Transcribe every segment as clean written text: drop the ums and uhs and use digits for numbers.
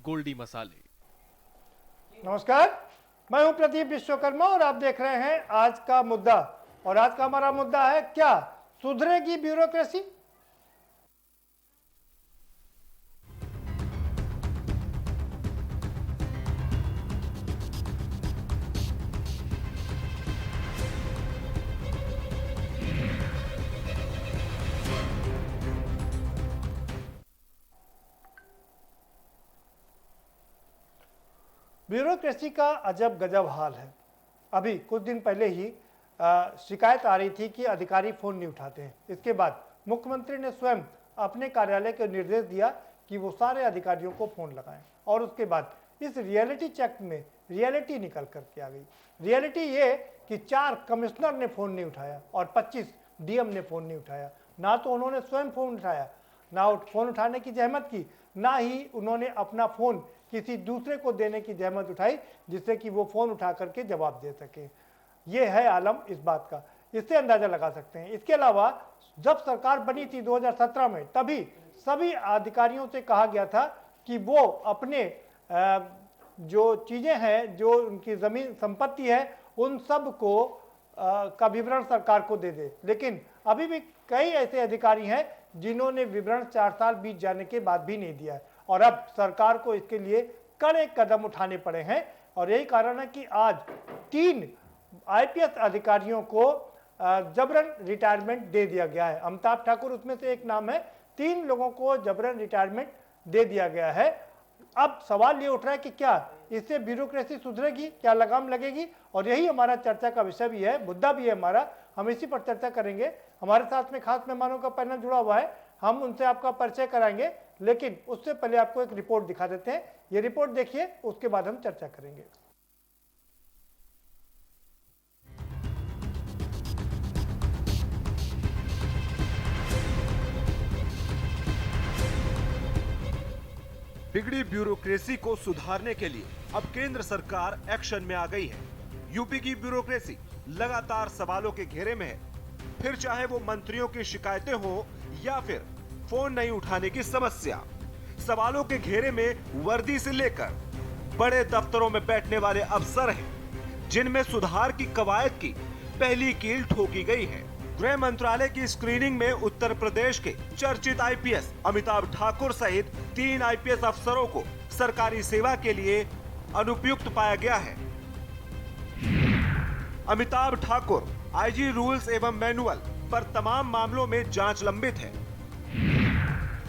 गोल्डी मसाले। नमस्कार, मैं हूं प्रदीप विश्वकर्मा और आप देख रहे हैं आज का मुद्दा। और आज का हमारा मुद्दा है, क्या सुधरेगी ब्यूरोक्रेसी? ब्यूरोक्रेसी का अजब गजब हाल है। अभी कुछ दिन पहले ही शिकायत आ रही थी कि अधिकारी फोन नहीं उठाते हैं। इसके बाद मुख्यमंत्री ने स्वयं अपने कार्यालय को निर्देश दिया कि वो सारे अधिकारियों को फोन लगाएं। और उसके बाद इस रियलिटी चेक में रियलिटी निकल करके आ गई। रियलिटी ये कि 4 कमिश्नर ने फोन नहीं उठाया और 25 डीएम ने फोन नहीं उठाया। ना तो उन्होंने स्वयं फोन उठाया, ना फोन उठाने की जहमत की, ना ही उन्होंने अपना फोन किसी दूसरे को देने की जहमत उठाई जिससे कि वो फोन उठा करके जवाब दे सके। ये है आलम इस बात का, इससे अंदाजा लगा सकते हैं। इसके अलावा जब सरकार बनी थी 2017 में, तभी सभी अधिकारियों से कहा गया था कि वो अपने जो चीजें हैं, जो उनकी जमीन संपत्ति है, उन सब को का विवरण सरकार को दे दे। लेकिन अभी भी कई ऐसे अधिकारी हैं जिन्होंने विवरण 4 साल बीत जाने के बाद भी नहीं दिया है। और अब सरकार को इसके लिए कड़े कदम उठाने पड़े हैं। और यही कारण है कि आज 3 आईपीएस अधिकारियों को जबरन रिटायरमेंट दे दिया गया है। अमिताभ ठाकुर उसमें से एक नाम है। 3 लोगों को जबरन रिटायरमेंट दे दिया गया है। अब सवाल ये उठ रहा है कि क्या इससे ब्यूरोक्रेसी सुधरेगी, क्या लगाम लगेगी? और यही हमारा चर्चा का विषय भी है, मुद्दा भी है हमारा। हम इसी पर चर्चा करेंगे। हमारे साथ में खास मेहमानों का पैनल जुड़ा हुआ है, हम उनसे आपका परिचय कराएंगे। लेकिन उससे पहले आपको एक रिपोर्ट दिखा देते हैं। ये रिपोर्ट देखिए, उसके बाद हम चर्चा करेंगे। बिगड़ी ब्यूरोक्रेसी को सुधारने के लिए अब केंद्र सरकार एक्शन में आ गई है। यूपी की ब्यूरोक्रेसी लगातार सवालों के घेरे में है। फिर चाहे वो मंत्रियों की शिकायतें हो या फिर फोन नहीं उठाने की समस्या, सवालों के घेरे में वर्दी से लेकर बड़े दफ्तरों में बैठने वाले अफसर हैं, जिनमें सुधार की कवायद की पहली कील ठोकी गई है। गृह मंत्रालय की स्क्रीनिंग में उत्तर प्रदेश के चर्चित आईपीएस अमिताभ ठाकुर सहित 3 आईपीएस अफसरों को सरकारी सेवा के लिए अनुपयुक्त पाया गया है। अमिताभ ठाकुर आईजी रूल्स एवं मैनुअल पर तमाम मामलों में जांच लंबित है।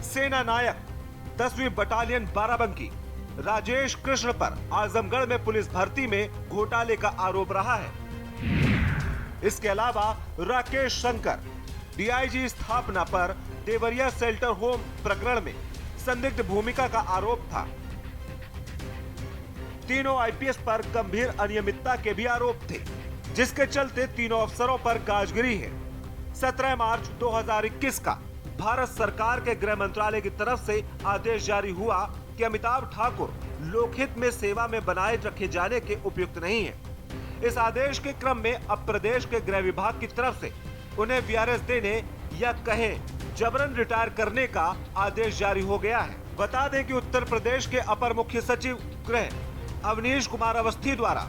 सेना नायक 10वीं बटालियन बाराबंकी राजेश कृष्ण पर आजमगढ़ में पुलिस भर्ती में घोटाले का आरोप रहा है। इसके अलावा राकेश शंकर डीआईजी स्थापना पर देवरिया शेल्टर होम प्रकरण में संदिग्ध भूमिका का आरोप था। तीनों आईपीएस पर गंभीर अनियमितता के भी आरोप थे, जिसके चलते तीनों अफसरों पर गाज गिरी है। 17 मार्च 2021 का भारत सरकार के गृह मंत्रालय की तरफ से आदेश जारी हुआ कि अमिताभ ठाकुर लोकहित में सेवा में बनाए रखे जाने के उपयुक्त नहीं है। इस आदेश के क्रम में अब प्रदेश के गृह विभाग की तरफ से उन्हें वीआरएस देने या कहें जबरन रिटायर करने का आदेश जारी हो गया है। बता दें कि उत्तर प्रदेश के अपर मुख्य सचिव गृह अवनीश कुमार अवस्थी द्वारा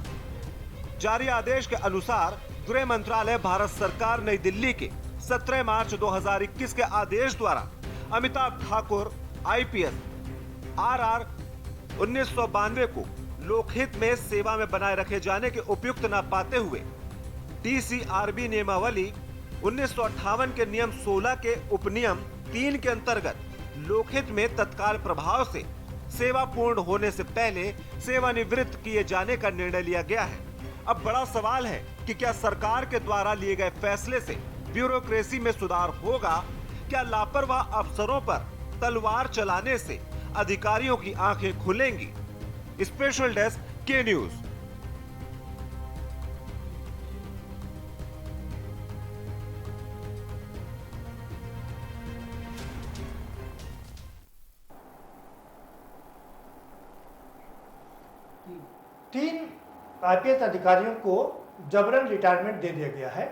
जारी आदेश के अनुसार गृह मंत्रालय भारत सरकार नई दिल्ली के 17 मार्च 2021 के आदेश द्वारा अमिताभ ठाकुर आईपीएस आरआर 1992 को लोकहित में सेवा में बनाए रखे जाने के उपयुक्त न पाते हुए डीसीआरबी नियमावली 1958 के नियम 16 के उपनियम 3 के अंतर्गत लोकहित में तत्काल प्रभाव से सेवा पूर्ण होने से पहले सेवानिवृत्त किए जाने का निर्णय लिया गया है। अब बड़ा सवाल है कि क्या सरकार के द्वारा लिए गए फैसले से ब्यूरोक्रेसी में सुधार होगा? क्या लापरवाह अफसरों पर तलवार चलाने से अधिकारियों की आंखें खुलेंगी? स्पेशल डेस्क के न्यूज। तीन आईपीएस अधिकारियों को जबरन रिटायरमेंट दे दिया गया है।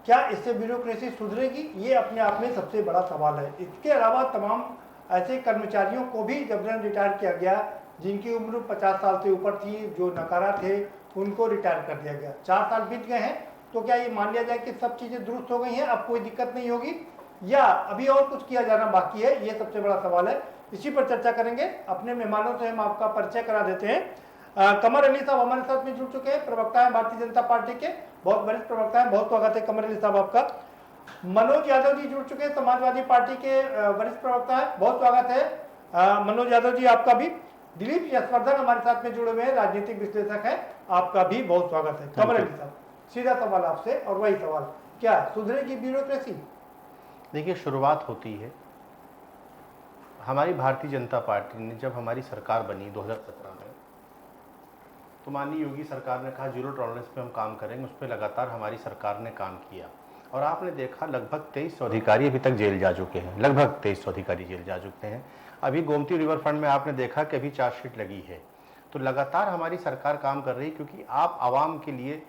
क्या इससे ब्यूरोक्रेसी सुधरेगी? ये अपने आप में सबसे बड़ा सवाल है। इसके अलावा तमाम ऐसे कर्मचारियों को भी जबरन रिटायर किया गया जिनकी उम्र 50 साल से ऊपर थी, जो नकारा थे, उनको रिटायर कर दिया गया। 4 साल बीत गए हैं, तो क्या ये मान लिया जाए कि सब चीज़ें दुरुस्त हो गई हैं, अब कोई दिक्कत नहीं होगी, या अभी और कुछ किया जाना बाकी है? ये सबसे बड़ा सवाल है, इसी पर चर्चा करेंगे। अपने मेहमानों से हम आपका परिचय करा देते हैं। कमर अली साहब हमारे साथ में जुड़ चुके हैं, प्रवक्ता हैं भारतीय जनता पार्टी के, बहुत वरिष्ठ प्रवक्ता हैं, बहुत स्वागत है कमर अली साहब आपका। मनोज यादव जी जुड़ चुके हैं, समाजवादी पार्टी के वरिष्ठ प्रवक्ता है, बहुत स्वागत है मनोज यादव जी आपका भी। दिलीप यशवर्धन हमारे साथ में जुड़े हुए हैं, राजनीतिक विश्लेषक हैं, आपका भी बहुत स्वागत है। कमर अली साहब, सीधा सवाल आपसे, और वही सवाल, क्या सुधरेगी ब्यूरोक्रेसी? देखिए, शुरुआत होती है, हमारी भारतीय जनता पार्टी ने जब हमारी सरकार बनी 2017 में, तो माननीय योगी सरकार ने कहा जीरो टॉलरेंस पे हम काम करेंगे। उस पर लगातार हमारी सरकार ने काम किया, और आपने देखा लगभग 2300 अधिकारी अभी तक जेल जा चुके हैं, लगभग 2300 अधिकारी जेल जा चुके हैं। अभी गोमती रिवर फ्रंट में आपने देखा कि अभी चार्जशीट लगी है। तो लगातार हमारी सरकार काम कर रही है, क्योंकि आप आवाम के लिए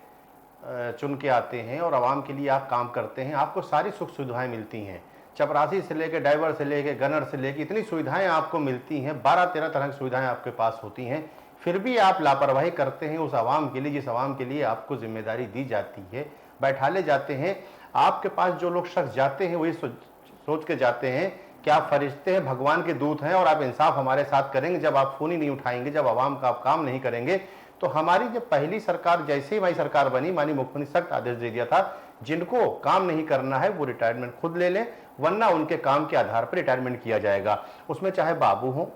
चुन के आते हैं और आवाम के लिए आप काम करते हैं, आपको सारी सुख सुविधाएं मिलती हैं। चपरासी से लेकर ड्राइवर से लेकर गनर से लेकर इतनी सुविधाएं आपको मिलती हैं, 12-13 तरह की सुविधाएं आपके पास होती हैं, फिर भी आप लापरवाही करते हैं उस आवाम के लिए जिस आवाम के लिए आपको जिम्मेदारी दी जाती है। बैठा ले जाते हैं, आपके पास जो लोग शख्स जाते हैं वही सोच के जाते हैं कि आप फरिश्ते हैं, भगवान के दूत हैं, और आप इंसाफ हमारे साथ करेंगे। जब आप फोन ही नहीं उठाएंगे, जब आवाम का आप काम नहीं करेंगे, तो हमारी जब पहली सरकार, जैसे ही हमारी सरकार बनी, माननीय मुख्यमंत्री सख्त आदेश दे दिया था, जिनको काम नहीं करना है वो रिटायरमेंट खुद ले लें, वरना उनके काम के आधार पर रिटायरमेंट किया जाएगा। उसमें चाहे बाबू हो,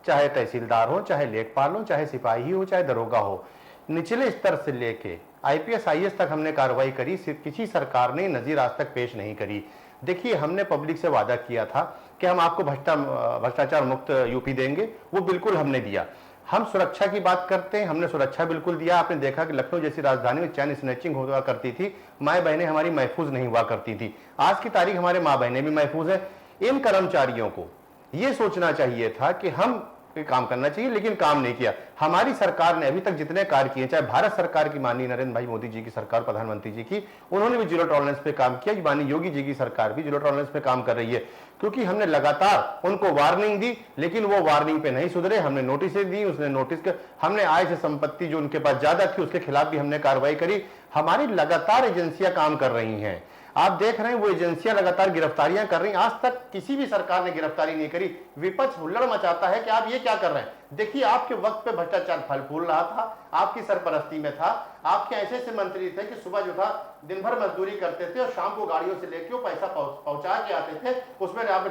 चाहे तहसीलदार हो, चाहे लेखपाल हो, चाहे सिपाही हो, चाहे दरोगा हो, निचले स्तर से लेके IPS IAS तक हमने कार्रवाई करी। किसी सरकार ने नजीर आज तक पेश नहीं करी। देखिए, हमने पब्लिक से वादा किया था कि हम आपको भ्रष्टाचार मुक्त यूपी देंगे, वो बिल्कुल हमने दिया। हम सुरक्षा की बात करते हैं, हमने सुरक्षा बिल्कुल दिया। आपने देखा कि लखनऊ जैसी राजधानी में चैन स्नैचिंग हुआ करती थी, माँ बहनें हमारी महफूज नहीं हुआ करती थी। आज की तारीख हमारे माँ बहनें भी महफूज हैं। इन कर्मचारियों को ये सोचना चाहिए था कि हम काम करना चाहिए, लेकिन काम नहीं किया। हमारी सरकार ने अभी तक जितने कार्य किए, चाहे भारत सरकार की माननीय नरेंद्र भाई मोदी जी की सरकार, प्रधानमंत्री जी की, उन्होंने भी जीरो टॉलरेंस पे काम किया। माननीय योगी जी की सरकार भी जीरो टॉलरेंस पे काम कर रही है, क्योंकि हमने लगातार उनको वार्निंग दी, लेकिन वो वार्निंग पे नहीं सुधरे। हमने नोटिस दी, उसने नोटिस कर, हमने आय से संपत्ति जो उनके पास ज्यादा थी उसके खिलाफ भी हमने कार्रवाई करी। हमारी लगातार एजेंसियां काम कर रही हैं, आप देख रहे हैं वो एजेंसियां लगातार गिरफ्तारियां कर रही हैं। आज तक किसी भी सरकार ने गिरफ्तारी नहीं करी। विपक्ष हुल्लड़ मचाता है कि आप ये क्या कर रहे हैं। देखिए, आपके वक्त पे भ्रष्टाचार फल फूल रहा था, आपकी सरपरस्ती में था। आपके ऐसे ऐसे मंत्री थे कि सुबह जो था दिन भर मजदूरी करते थे और शाम को गाड़ियों से लेके वो पैसा पहुंचा के आते थे। उसमें आपने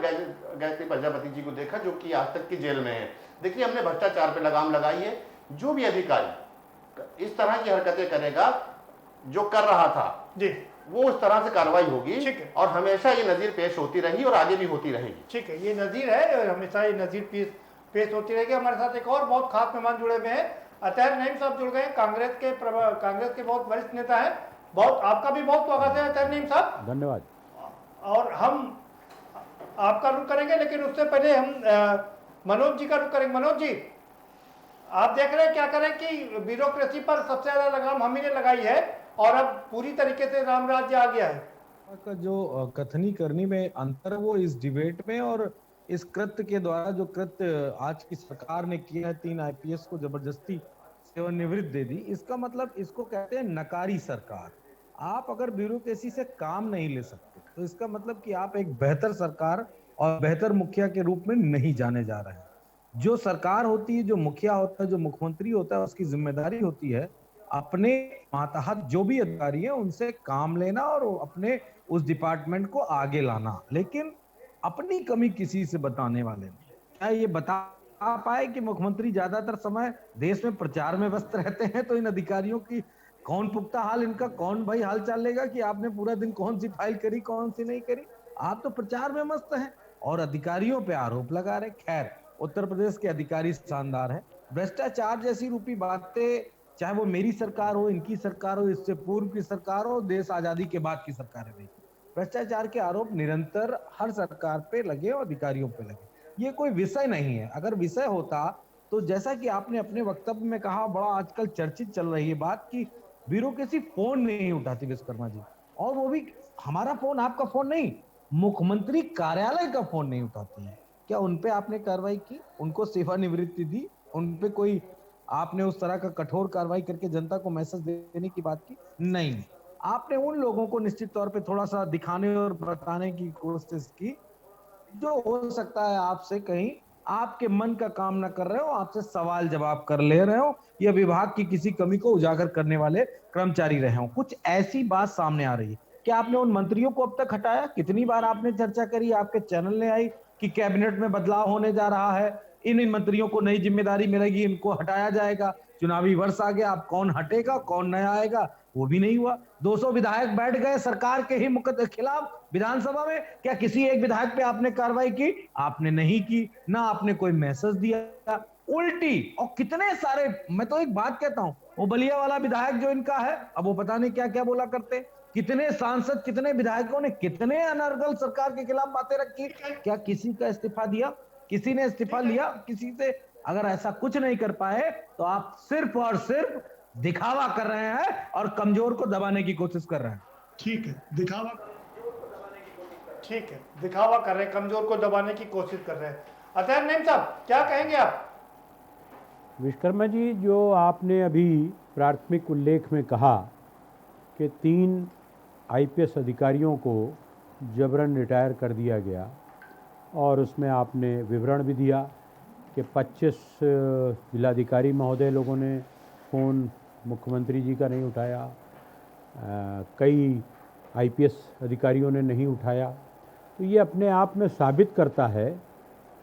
गायत्री प्रजापति जी को देखा, जो कि आज तक की जेल में है। देखिए, हमने भ्रष्टाचार पे लगाम लगाई है। जो भी अधिकारी इस तरह की हरकतें करेगा, जो कर रहा था जी, वो उस तरह से कार्रवाई होगी, और हमेशा ये नजीर पेश होती रही और आगे भी होती रहेगी। ठीक है, ये नजीर है और हमेशा ये नजीर पेश होती रहेगी। हमारे साथ एक और बहुत खास मेहमान जुड़े हुए हैं, अतहर नईम साहब जुड़ गए, कांग्रेस के बहुत वरिष्ठ नेता हैं। बहुत आपका भी बहुत स्वागत है अतहर नईम साहब। धन्यवाद। और हम आपका रुख करेंगे, लेकिन उससे पहले हम मनोज जी का रुख करेंगे। मनोज जी, आप देख रहे हैं क्या करें कि ब्यूरोक्रेसी पर सबसे ज्यादा लगाम हम ही ने लगाई है, और अब पूरी तरीके से राम राज्य आ गया है। का जो कथनी करनी में अंतर, वो इस डिबेट में और इस कृत्य के द्वारा, जो कृत्य आज की सरकार ने किया है, 3 IPS को जबरदस्ती सेवानिवृत्त दे दी, इसका मतलब इसको कहते हैं नकारी सरकार। आप अगर ब्यूरोक्रेसी से काम नहीं ले सकते, तो इसका मतलब कि आप एक बेहतर सरकार और बेहतर मुखिया के रूप में नहीं जाने जा रहे हैं। जो सरकार होती है, जो मुखिया होता है, जो मुख्यमंत्री होता है, उसकी जिम्मेदारी होती है अपने मातहत जो भी अधिकारी है उनसे काम लेना और अपने उस डिपार्टमेंट को आगे लाना, लेकिन अपनी कमी किसी से बताने वाले नहीं। क्या ये बता पाए कि मुख्यमंत्री ज्यादातर समय देश में प्रचार में व्यस्त रहते हैं, तो इन अधिकारियों की कौन पुख्ता हाल, इनका कौन भाई हाल चाल लेगा कि आपने पूरा दिन कौन सी फाइल करी, कौन सी नहीं करी। आप तो प्रचार में मस्त हैं और अधिकारियों पे आरोप लगा रहे। खैर, उत्तर प्रदेश के अधिकारी शानदार है। भ्रष्टाचार जैसी रूपी बातें, चाहे वो मेरी सरकार हो, इनकी सरकार हो, इससे पूर्व की सरकार हो, देश आजादी के बाद की सरकारें रही, भ्रष्टाचार के आरोप निरंतर हर सरकार पे लगे और अधिकारियों पे लगे। ये कोई विषय नहीं है। अगर विषय होता तो जैसा कि आपने अपने वक्तव्य में कहा, बड़ा आजकल चर्चित चल रही है बात कि ब्यूरोक्रेसी फोन नहीं उठाती विश्वकर्मा जी, और वो भी हमारा फोन, आपका फोन नहीं, मुख्यमंत्री कार्यालय का फोन नहीं उठाती है। क्या उनपे आपने कार्रवाई की, उनको सेवानिवृत्ति दी? उन पे कोई आपने उस तरह का कठोर कार्रवाई करके जनता को मैसेज देने की बात की? नहीं। आपने उन लोगों को निश्चित तौर पे थोड़ा सा दिखाने और बताने की कोशिश की जो हो सकता है आपसे कहीं आपके मन का काम ना कर रहे हो, आपसे सवाल जवाब कर ले रहे हो या विभाग की किसी कमी को उजागर करने वाले कर्मचारी रहे हो। कुछ ऐसी बात सामने आ रही है। क्या आपने उन मंत्रियों को अब तक हटाया? कितनी बार आपने चर्चा करी, आपके चैनल ने आई कि कैबिनेट में बदलाव होने जा रहा है, इन मंत्रियों को नई जिम्मेदारी मिलेगी, इनको हटाया जाएगा, चुनावी वर्ष आ गया, अब कौन हटेगा, कौन नया आएगा, वो भी नहीं हुआ। 200 विधायक बैठ गए सरकार के ही खिलाफ विधानसभा में। क्या किसी एक विधायक पे आपने कार्रवाई की? आपने नहीं की। ना आपने कोई मैसेज दिया, उल्टी। और कितने सारे, मैं तो एक बात कहता हूं, वो बलिया वाला विधायक जो इनका है, अब वो पता नहीं क्या क्या बोला करते। कितने सांसद, कितने विधायकों ने कितने अनर्गल सरकार के खिलाफ बातें रखी। क्या किसी का इस्तीफा दिया? किसी ने इस्तीफा लिया किसी से? अगर ऐसा कुछ नहीं कर पाए तो आप सिर्फ और सिर्फ दिखावा कर रहे हैं और कमजोर को दबाने की कोशिश कर रहे हैं। ठीक है, दिखावा कर रहे हैं, कमजोर को दबाने की कोशिश कर रहे हैं। अतः नईम साहब क्या कहेंगे आप? विश्वकर्मा जी, जो आपने अभी प्राथमिक उल्लेख में कहा कि 3 आईपीएस अधिकारियों को जबरन रिटायर कर दिया गया और उसमें आपने विवरण भी दिया कि 25 जिलाधिकारी महोदय लोगों ने फ़ोन मुख्यमंत्री जी का नहीं उठाया, कई आईपीएस अधिकारियों ने नहीं उठाया। तो ये अपने आप में साबित करता है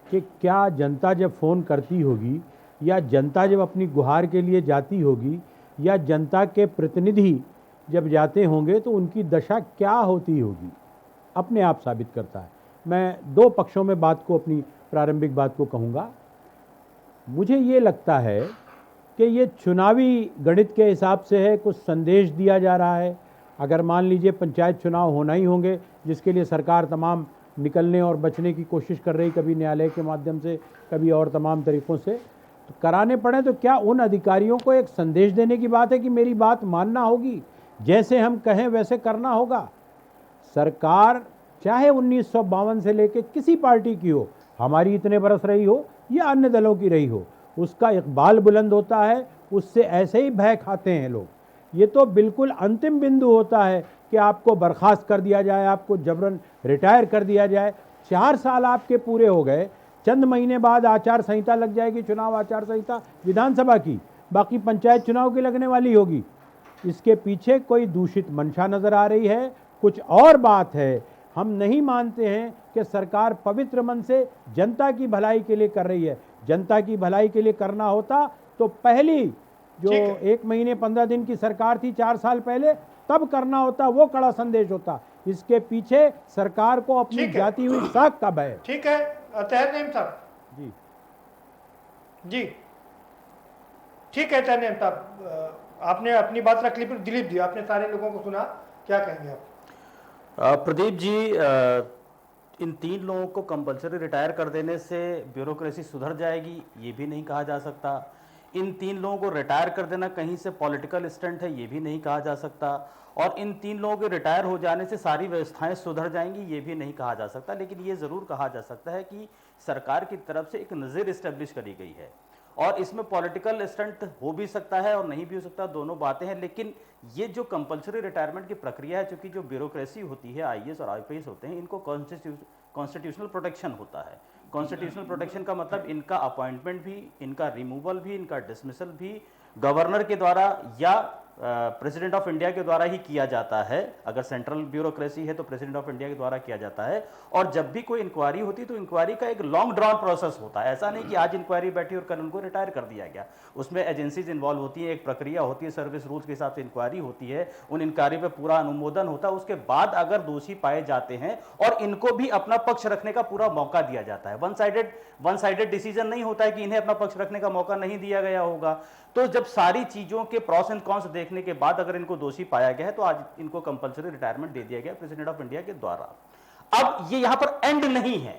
कि क्या जनता जब फ़ोन करती होगी या जनता जब अपनी गुहार के लिए जाती होगी या जनता के प्रतिनिधि जब जाते होंगे तो उनकी दशा क्या होती होगी, अपने आप साबित करता है। मैं 2 पक्षों में बात को, अपनी प्रारंभिक बात को कहूँगा। मुझे ये लगता है कि ये चुनावी गणित के हिसाब से है, कुछ संदेश दिया जा रहा है। अगर मान लीजिए पंचायत चुनाव होना ही होंगे, जिसके लिए सरकार तमाम निकलने और बचने की कोशिश कर रही, कभी न्यायालय के माध्यम से, कभी और तमाम तरीक़ों से, तो कराने पड़े, तो क्या उन अधिकारियों को एक संदेश देने की बात है कि मेरी बात मानना होगी, जैसे हम कहें वैसे करना होगा। सरकार चाहे 1952 से लेकर किसी पार्टी की हो, हमारी इतने बरस रही हो या अन्य दलों की रही हो, उसका इकबाल बुलंद होता है, उससे ऐसे ही भय खाते हैं लोग। ये तो बिल्कुल अंतिम बिंदु होता है कि आपको बर्खास्त कर दिया जाए, आपको जबरन रिटायर कर दिया जाए। 4 साल आपके पूरे हो गए, चंद महीने बाद आचार संहिता लग जाएगी, चुनाव आचार संहिता विधानसभा की, बाकी पंचायत चुनाव की लगने वाली होगी। इसके पीछे कोई दूषित मंशा नज़र आ रही है, कुछ और बात है। हम नहीं मानते हैं कि सरकार पवित्र मन से जनता की भलाई के लिए कर रही है। जनता की भलाई के लिए करना होता तो पहली जो 1 महीने 15 दिन की सरकार थी 4 साल पहले, तब करना होता, वो कड़ा संदेश होता। इसके पीछे सरकार को अपनी जाती हुई साख का भय। ठीक है, तहर नईम साहब जी जी, ठीक है तहर नईम साहब, आपने अपनी बात रख ली। फिर दिलीप जी, आपने सारे लोगों को सुना, क्या कहेंगे आप? प्रदीप जी, इन 3 लोगों को कंपलसरी रिटायर कर देने से ब्यूरोक्रेसी सुधर जाएगी, ये भी नहीं कहा जा सकता। इन 3 लोगों को रिटायर कर देना कहीं से पॉलिटिकल स्टंट है, ये भी नहीं कहा जा सकता। और इन 3 लोगों के रिटायर हो जाने से सारी व्यवस्थाएं सुधर जाएंगी, ये भी नहीं कहा जा सकता। लेकिन ये ज़रूर कहा जा सकता है कि सरकार की तरफ से एक नज़र इस्टेब्लिश करी गई है और इसमें पॉलिटिकल स्टंट हो भी सकता है और नहीं भी हो सकता, दोनों बातें हैं। लेकिन ये जो कंपलसरी रिटायरमेंट की प्रक्रिया है, चूंकि जो ब्यूरोक्रेसी होती है, आईएएस और आईपीएस होते हैं, इनको कॉन्स्टिट्यूशनल प्रोटेक्शन होता है। कॉन्स्टिट्यूशनल प्रोटेक्शन का मतलब इनका अपॉइंटमेंट भी, इनका रिमूवल भी, इनका डिसमिसल भी गवर्नर के द्वारा या प्रेसिडेंट ऑफ इंडिया के द्वारा ही किया जाता है। अगर सेंट्रल ब्यूरोक्रेसी है तो प्रेसिडेंट ऑफ इंडिया के द्वारा किया जाता है। और जब भी कोई इंक्वायरी होती है तो इंक्वायरी का एक लॉन्ग ड्रॉन प्रोसेस होता है। ऐसा नहीं कि आज इंक्वायरी बैठी और कल उनको रिटायर कर दिया गया। उसमें एजेंसीज इन्वॉल्व होती है, एक प्रक्रिया होती है, सर्विस रूल्स के हिसाब से इंक्वायरी होती है, उन इंक्वायरी पे पूरा अनुमोदन होता है। उसके बाद अगर दोषी पाए जाते हैं और इनको भी अपना पक्ष रखने का पूरा मौका दिया जाता है। वन साइडेड डिसीजन नहीं होता है कि इन्हें अपना पक्ष रखने का मौका नहीं दिया गया होगा। तो जब सारी चीजों के प्रॉस एंड कॉन्स देखने के बाद अगर इनको दोषी पाया गया है तो आज इनको कंपलसरी रिटायरमेंट दे दिया गया प्रेसिडेंट ऑफ इंडिया के द्वारा। अब ये यहां पर एंड नहीं है।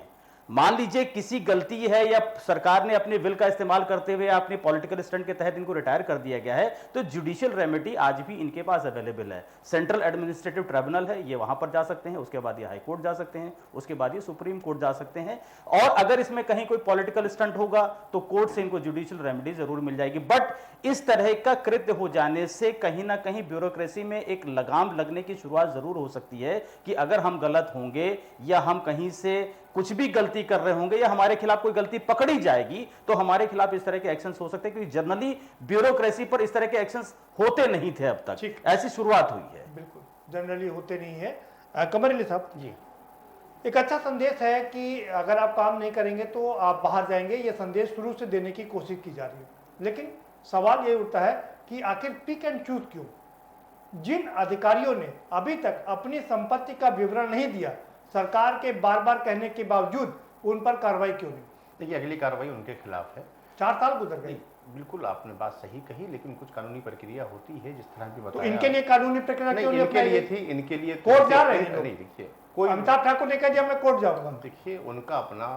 मान लीजिए किसी गलती है या सरकार ने अपने विल का इस्तेमाल करते हुए अपने पॉलिटिकल स्टंट के तहत इनको रिटायर कर दिया गया है, तो जुडिशियल रेमेडी आज भी इनके पास अवेलेबल है। सेंट्रल एडमिनिस्ट्रेटिव ट्रिब्यूनल है, ये वहां पर जा सकते हैं, उसके बाद ये हाई कोर्ट जा सकते हैं, उसके बाद ये सुप्रीम कोर्ट जा सकते हैं, और अगर इसमें कहीं कोई पॉलिटिकल स्टंट होगा तो कोर्ट से इनको जुडिशियल रेमेडी जरूर मिल जाएगी। बट इस तरह का कृत्य हो जाने से कहीं ना कहीं ब्यूरोक्रेसी में एक लगाम लगने की शुरुआत जरूर हो सकती है कि अगर हम गलत होंगे या हम कहीं से कुछ भी गलती कर रहे होंगे या हमारे खिलाफ कोई गलती पकड़ी जाएगी तो हमारे खिलाफ इस तरह के एक्शंस हो सकते हैं, क्योंकि जनरली ब्यूरोक्रेसी पर इस तरह के एक्शंस होते नहीं थे अब तक। ऐसी शुरुआत हुई है। बिल्कुल जनरली होते नहीं है। कमर अली साहब जी, एक अच्छा संदेश है कि अगर आप काम नहीं करेंगे तो आप बाहर जाएंगे, ये संदेश शुरू से देने की कोशिश की जा रही है। लेकिन सवाल ये उठता है कि आखिर पिक एंड चूज क्यों? जिन अधिकारियों ने अभी तक अपनी संपत्ति का विवरण नहीं दिया, सरकार के बार बार कहने के बावजूद उन पर कार्रवाई क्यों नहीं? देखिए अगली कार्रवाई उनके खिलाफ है। 4 साल गुजर गए। बिल्कुल आपने बात सही कही, लेकिन कुछ कानूनी प्रक्रिया होती है जिस तरह की तो बताया। इनके लिए कानूनी प्रक्रिया क्यों नहीं इनके अपनाई लिए गई? थी, इनके लिए कोर्ट जा रहे हैं लोग। नहीं, देखिए कोई अमिताभ ठाकुर ने कह दिया मैं कोर्ट जाऊंगा। देखिए उनका अपना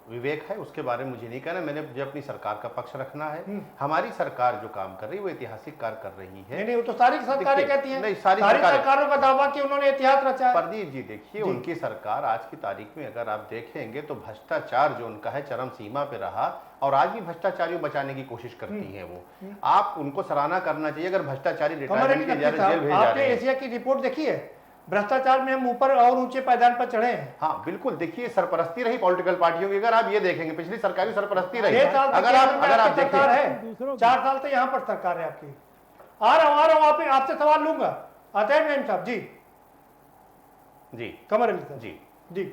विवेक है, उसके बारे में मुझे नहीं कहना। मैंने मुझे अपनी सरकार का पक्ष रखना है। हमारी सरकार जो काम कर रही है वो ऐतिहासिक कार्य कर रही है। नहीं नहीं, वो तो सारी सरकारें देखिए, कहती हैं। नहीं, सारी सरकारों का दावा कि उन्होंने इतिहास रचा है। प्रदीप जी देखिए उनकी सरकार आज की तारीख में अगर आप देखेंगे तो भ्रष्टाचार जो उनका है चरम सीमा पे रहा, और आज भी भ्रष्टाचारियों बचाने की कोशिश करती हैं वो। आप उनको सराहना करना चाहिए। अगर भ्रष्टाचारी रिटायरमेंट के जेल भेज जा आपने रहे हैं। एशिया की रिपोर्ट देखी है? भ्रष्टाचार में हम ऊपर और ऊंचे पायदान पर चढ़े हैं। हाँ बिल्कुल, देखिए सरपरस्ती रही पॉलिटिकल पार्टियों की। अगर आप ये देखेंगे पिछली सरकारी सरपरस्ती रही, 6 साल अगर आप सरकार देखिए है, 4 साल से यहाँ पर सरकार है आपकी। आ रहा हूँ आपसे सवाल लूंगा। आते हैं मैम साहब जी। जी कमर अली साहब जी जी,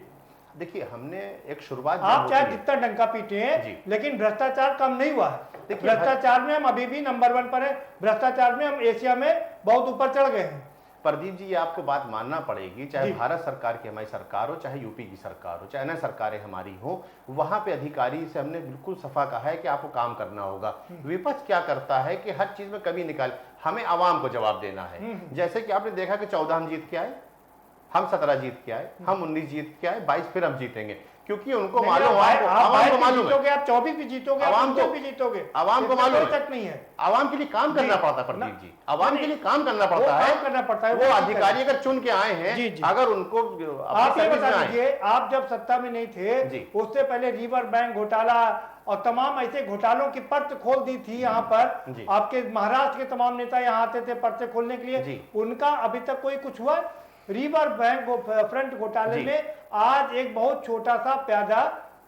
देखिए हमने एक शुरुआत आप चाहे जितना डंका पीटे हैं, लेकिन भ्रष्टाचार कम नहीं हुआ है। भ्रष्टाचार में हम अभी भी नंबर 1 पर है। भ्रष्टाचार में हम एशिया में बहुत ऊपर चढ़ गए हैं। प्रदीप जी ये आपको बात मानना पड़ेगी, चाहे भारत सरकार की हमारी सरकार हो, चाहे यूपी की सरकार हो, चाहे अन्य सरकारें हमारी हो, वहां पे अधिकारी से हमने बिल्कुल सफा कहा है कि आपको काम करना होगा। विपक्ष क्या करता है कि हर चीज में कमी निकाल, हमें आवाम को जवाब देना है। जैसे कि आपने देखा कि 14 हम जीत के आए, हम 17 जीत के आए, हम 19 जीत के आए, 22 फिर हम जीतेंगे, क्योंकि उनको मालूम है, आवाम को मालूम है, आप 24 भी जीतोगे, आवाम को भी जीतोगे, आवाम को मालूम तक नहीं है। आवाम के लिए काम करना पड़ता है प्रदीप जी, आवाम के लिए काम करना पड़ता है। वो अधिकारी अगर चुन के आए हैं, अगर उनको आप ये बता दीजिए, आप जब सत्ता में नहीं थे उससे पहले रिवर बैंक घोटाला और तमाम ऐसे घोटालों की पर्च खोल दी थी यहाँ पर। आपके महाराष्ट्र के तमाम नेता यहाँ आते थे पर्चे खोलने के लिए, उनका अभी तक कोई कुछ हुआ? रिवर बैंक फ्रंट घोटाले में आज एक बहुत छोटा सा प्यादा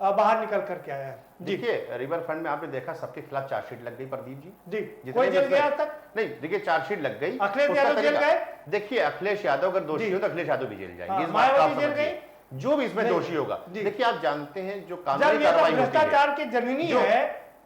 बाहर निकल करके आया है। देखिए रिवर फ्रंट में आपने देखा सबके खिलाफ चार्जशीट लग गई प्रदीप जी। कोई जेल गया तक नहीं, देखिए चार्जशीट लग गई। अखिलेश यादव जेल गए। देखिए अखिलेश यादव अगर दोषी हो तो अखिलेश यादव भी जेल जाएंगे, इस बात मायावती को आप जेल समझिए। गई। जो भी इसमें दोषी होगा, देखिए आप जानते हैं जो कानूनी जब कार्रवाई होती है, भ्रष्टाचार की जननी है,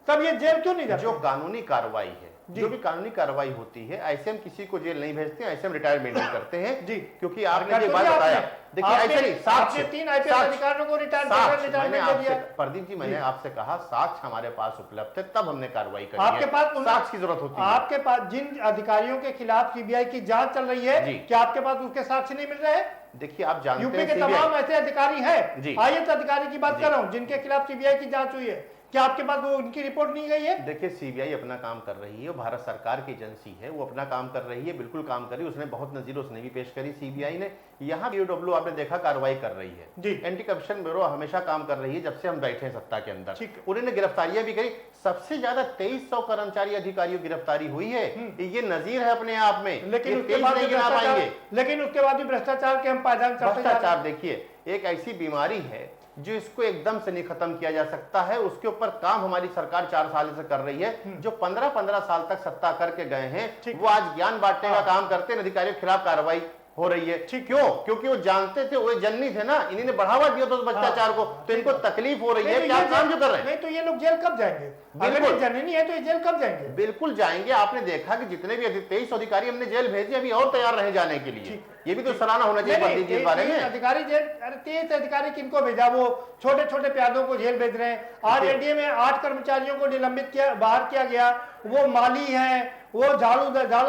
तब ये जेल क्यों नहीं जाता? जो कानूनी कार्रवाई है, जो भी कानूनी कार्रवाई होती है, ऐसे हम किसी को जेल नहीं भेजते, ऐसे हम रिटायरमेंट नहीं करते हैं जी। क्योंकि आपने जो बात बताया, देखिए ऐसे नहीं, साक्ष्य 3 आईपीएस अधिकारियों को रिटायरमेंट। प्रदीप जी मैंने आपसे कहा साक्ष्य हमारे पास उपलब्ध है, तब हमने कार्रवाई करी। आपके पास साक्ष्य की जरूरत होती है। आपके पास जिन अधिकारियों के खिलाफ सीबीआई की जांच चल रही है, क्या आपके पास उसके साक्ष्य नहीं मिल रहे हैं? देखिए आप जानते हैं यूपी के तमाम ऐसे अधिकारी हैं, आईएएस अधिकारी की बात कर रहा हूं, जिनके खिलाफ सीबीआई की जांच हुई है, क्या आपके पास वो उनकी रिपोर्ट नहीं गई है? देखिए सीबीआई अपना काम कर रही है, भारत सरकार की एजेंसी है, वो अपना काम कर रही है, बिल्कुल काम कर रही है। उसने बहुत नजीर उसने भी पेश करी सीबीआई ने। यहाँ बीओडब्ल्यू आपने देखा कार्रवाई कर रही है। एंटी करप्शन ब्यूरो हमेशा काम कर रही है जब से हम बैठे हैं सत्ता के अंदर। उन्होंने गिरफ्तारियां भी करी, सबसे ज्यादा 2300 कर्मचारी अधिकारियों की गिरफ्तारी हुई है। ये नजीर है अपने आप में, लेकिन उसके बाद भी भ्रष्टाचार के हम पायदान। भ्रष्टाचार देखिए एक ऐसी बीमारी है जो इसको एकदम से नहीं खत्म किया जा सकता है। उसके ऊपर काम हमारी सरकार 4 साल से कर रही है। जो 15-15 साल तक सत्ता करके गए हैं, वो आज ज्ञान बांटने का काम करते हैं, अधिकारियों के खिलाफ कार्रवाई हो रही है। क्यों? क्योंकि वो जानते थे, वो जननी थे ना, इन्होंने बढ़ावा दिया था उस भ्रष्टाचार को, तो इनको तकलीफ हो रही है कि आप काम जो कर रहे हैं। नहीं तो ये लोग जेल कब जाएंगे? अगर ये जननी है तो ये जेल कब जाएंगे? बिल्कुल जाएंगे। आपने देखा कि जितने भी 23 अधिकारी हमने जेल भेजे, अभी और तैयार रहे जाने के लिए। ये भी तो सराहना होना चाहिए इस बारे में। अधिकारी जेल, अरे 23 अधिकारी किनको भेजा? वो छोटे छोटे प्यादों को जेल भेज रहे हैं। आज एनडीए में 8 कर्मचारियों को निलंबित किया, बाहर किया गया। वो माली हैं, वो झाड़ू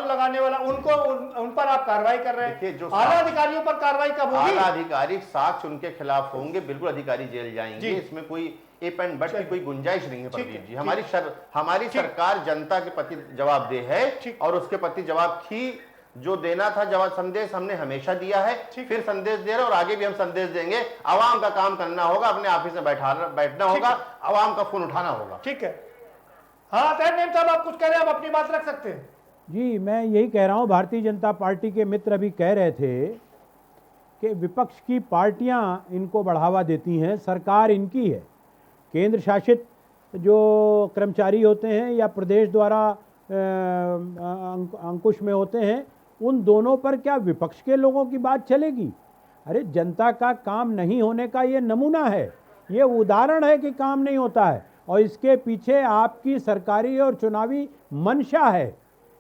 लगाने वाला उनको उन पर आप कार्रवाई कर रहे देखिए, हैं। जो आला अधिकारियों पर कार्रवाई कब होगी? आला अधिकारी साक्ष्य उनके खिलाफ होंगे, बिल्कुल अधिकारी जेल जाएंगे, जी। इसमें कोई इफ एंड बट की कोई गुंजाइश नहीं है ठीक प्रदीप है, जी। हमारी सरकार जनता के प्रति जवाबदेह है ठीक। और उसके प्रति जवाब थी, जो देना था जवाब संदेश हमने हमेशा दिया है, फिर संदेश दे रहे और आगे भी हम संदेश देंगे। आवाम का काम करना होगा, अपने ऑफिस में बैठना होगा, आवाम का फोन उठाना होगा। ठीक है। हाँ तैर नेम साहब, आप कुछ कह रहे हैं, आप अपनी बात रख सकते हैं। जी, मैं यही कह रहा हूँ, भारतीय जनता पार्टी के मित्र अभी कह रहे थे कि विपक्ष की पार्टियां इनको बढ़ावा देती हैं, सरकार इनकी है। केंद्र शासित जो कर्मचारी होते हैं या प्रदेश द्वारा अंकुश में होते हैं, उन दोनों पर क्या विपक्ष के लोगों की बात चलेगी? अरे जनता का काम नहीं होने का ये नमूना है, ये उदाहरण है कि काम नहीं होता है, और इसके पीछे आपकी सरकारी और चुनावी मंशा है।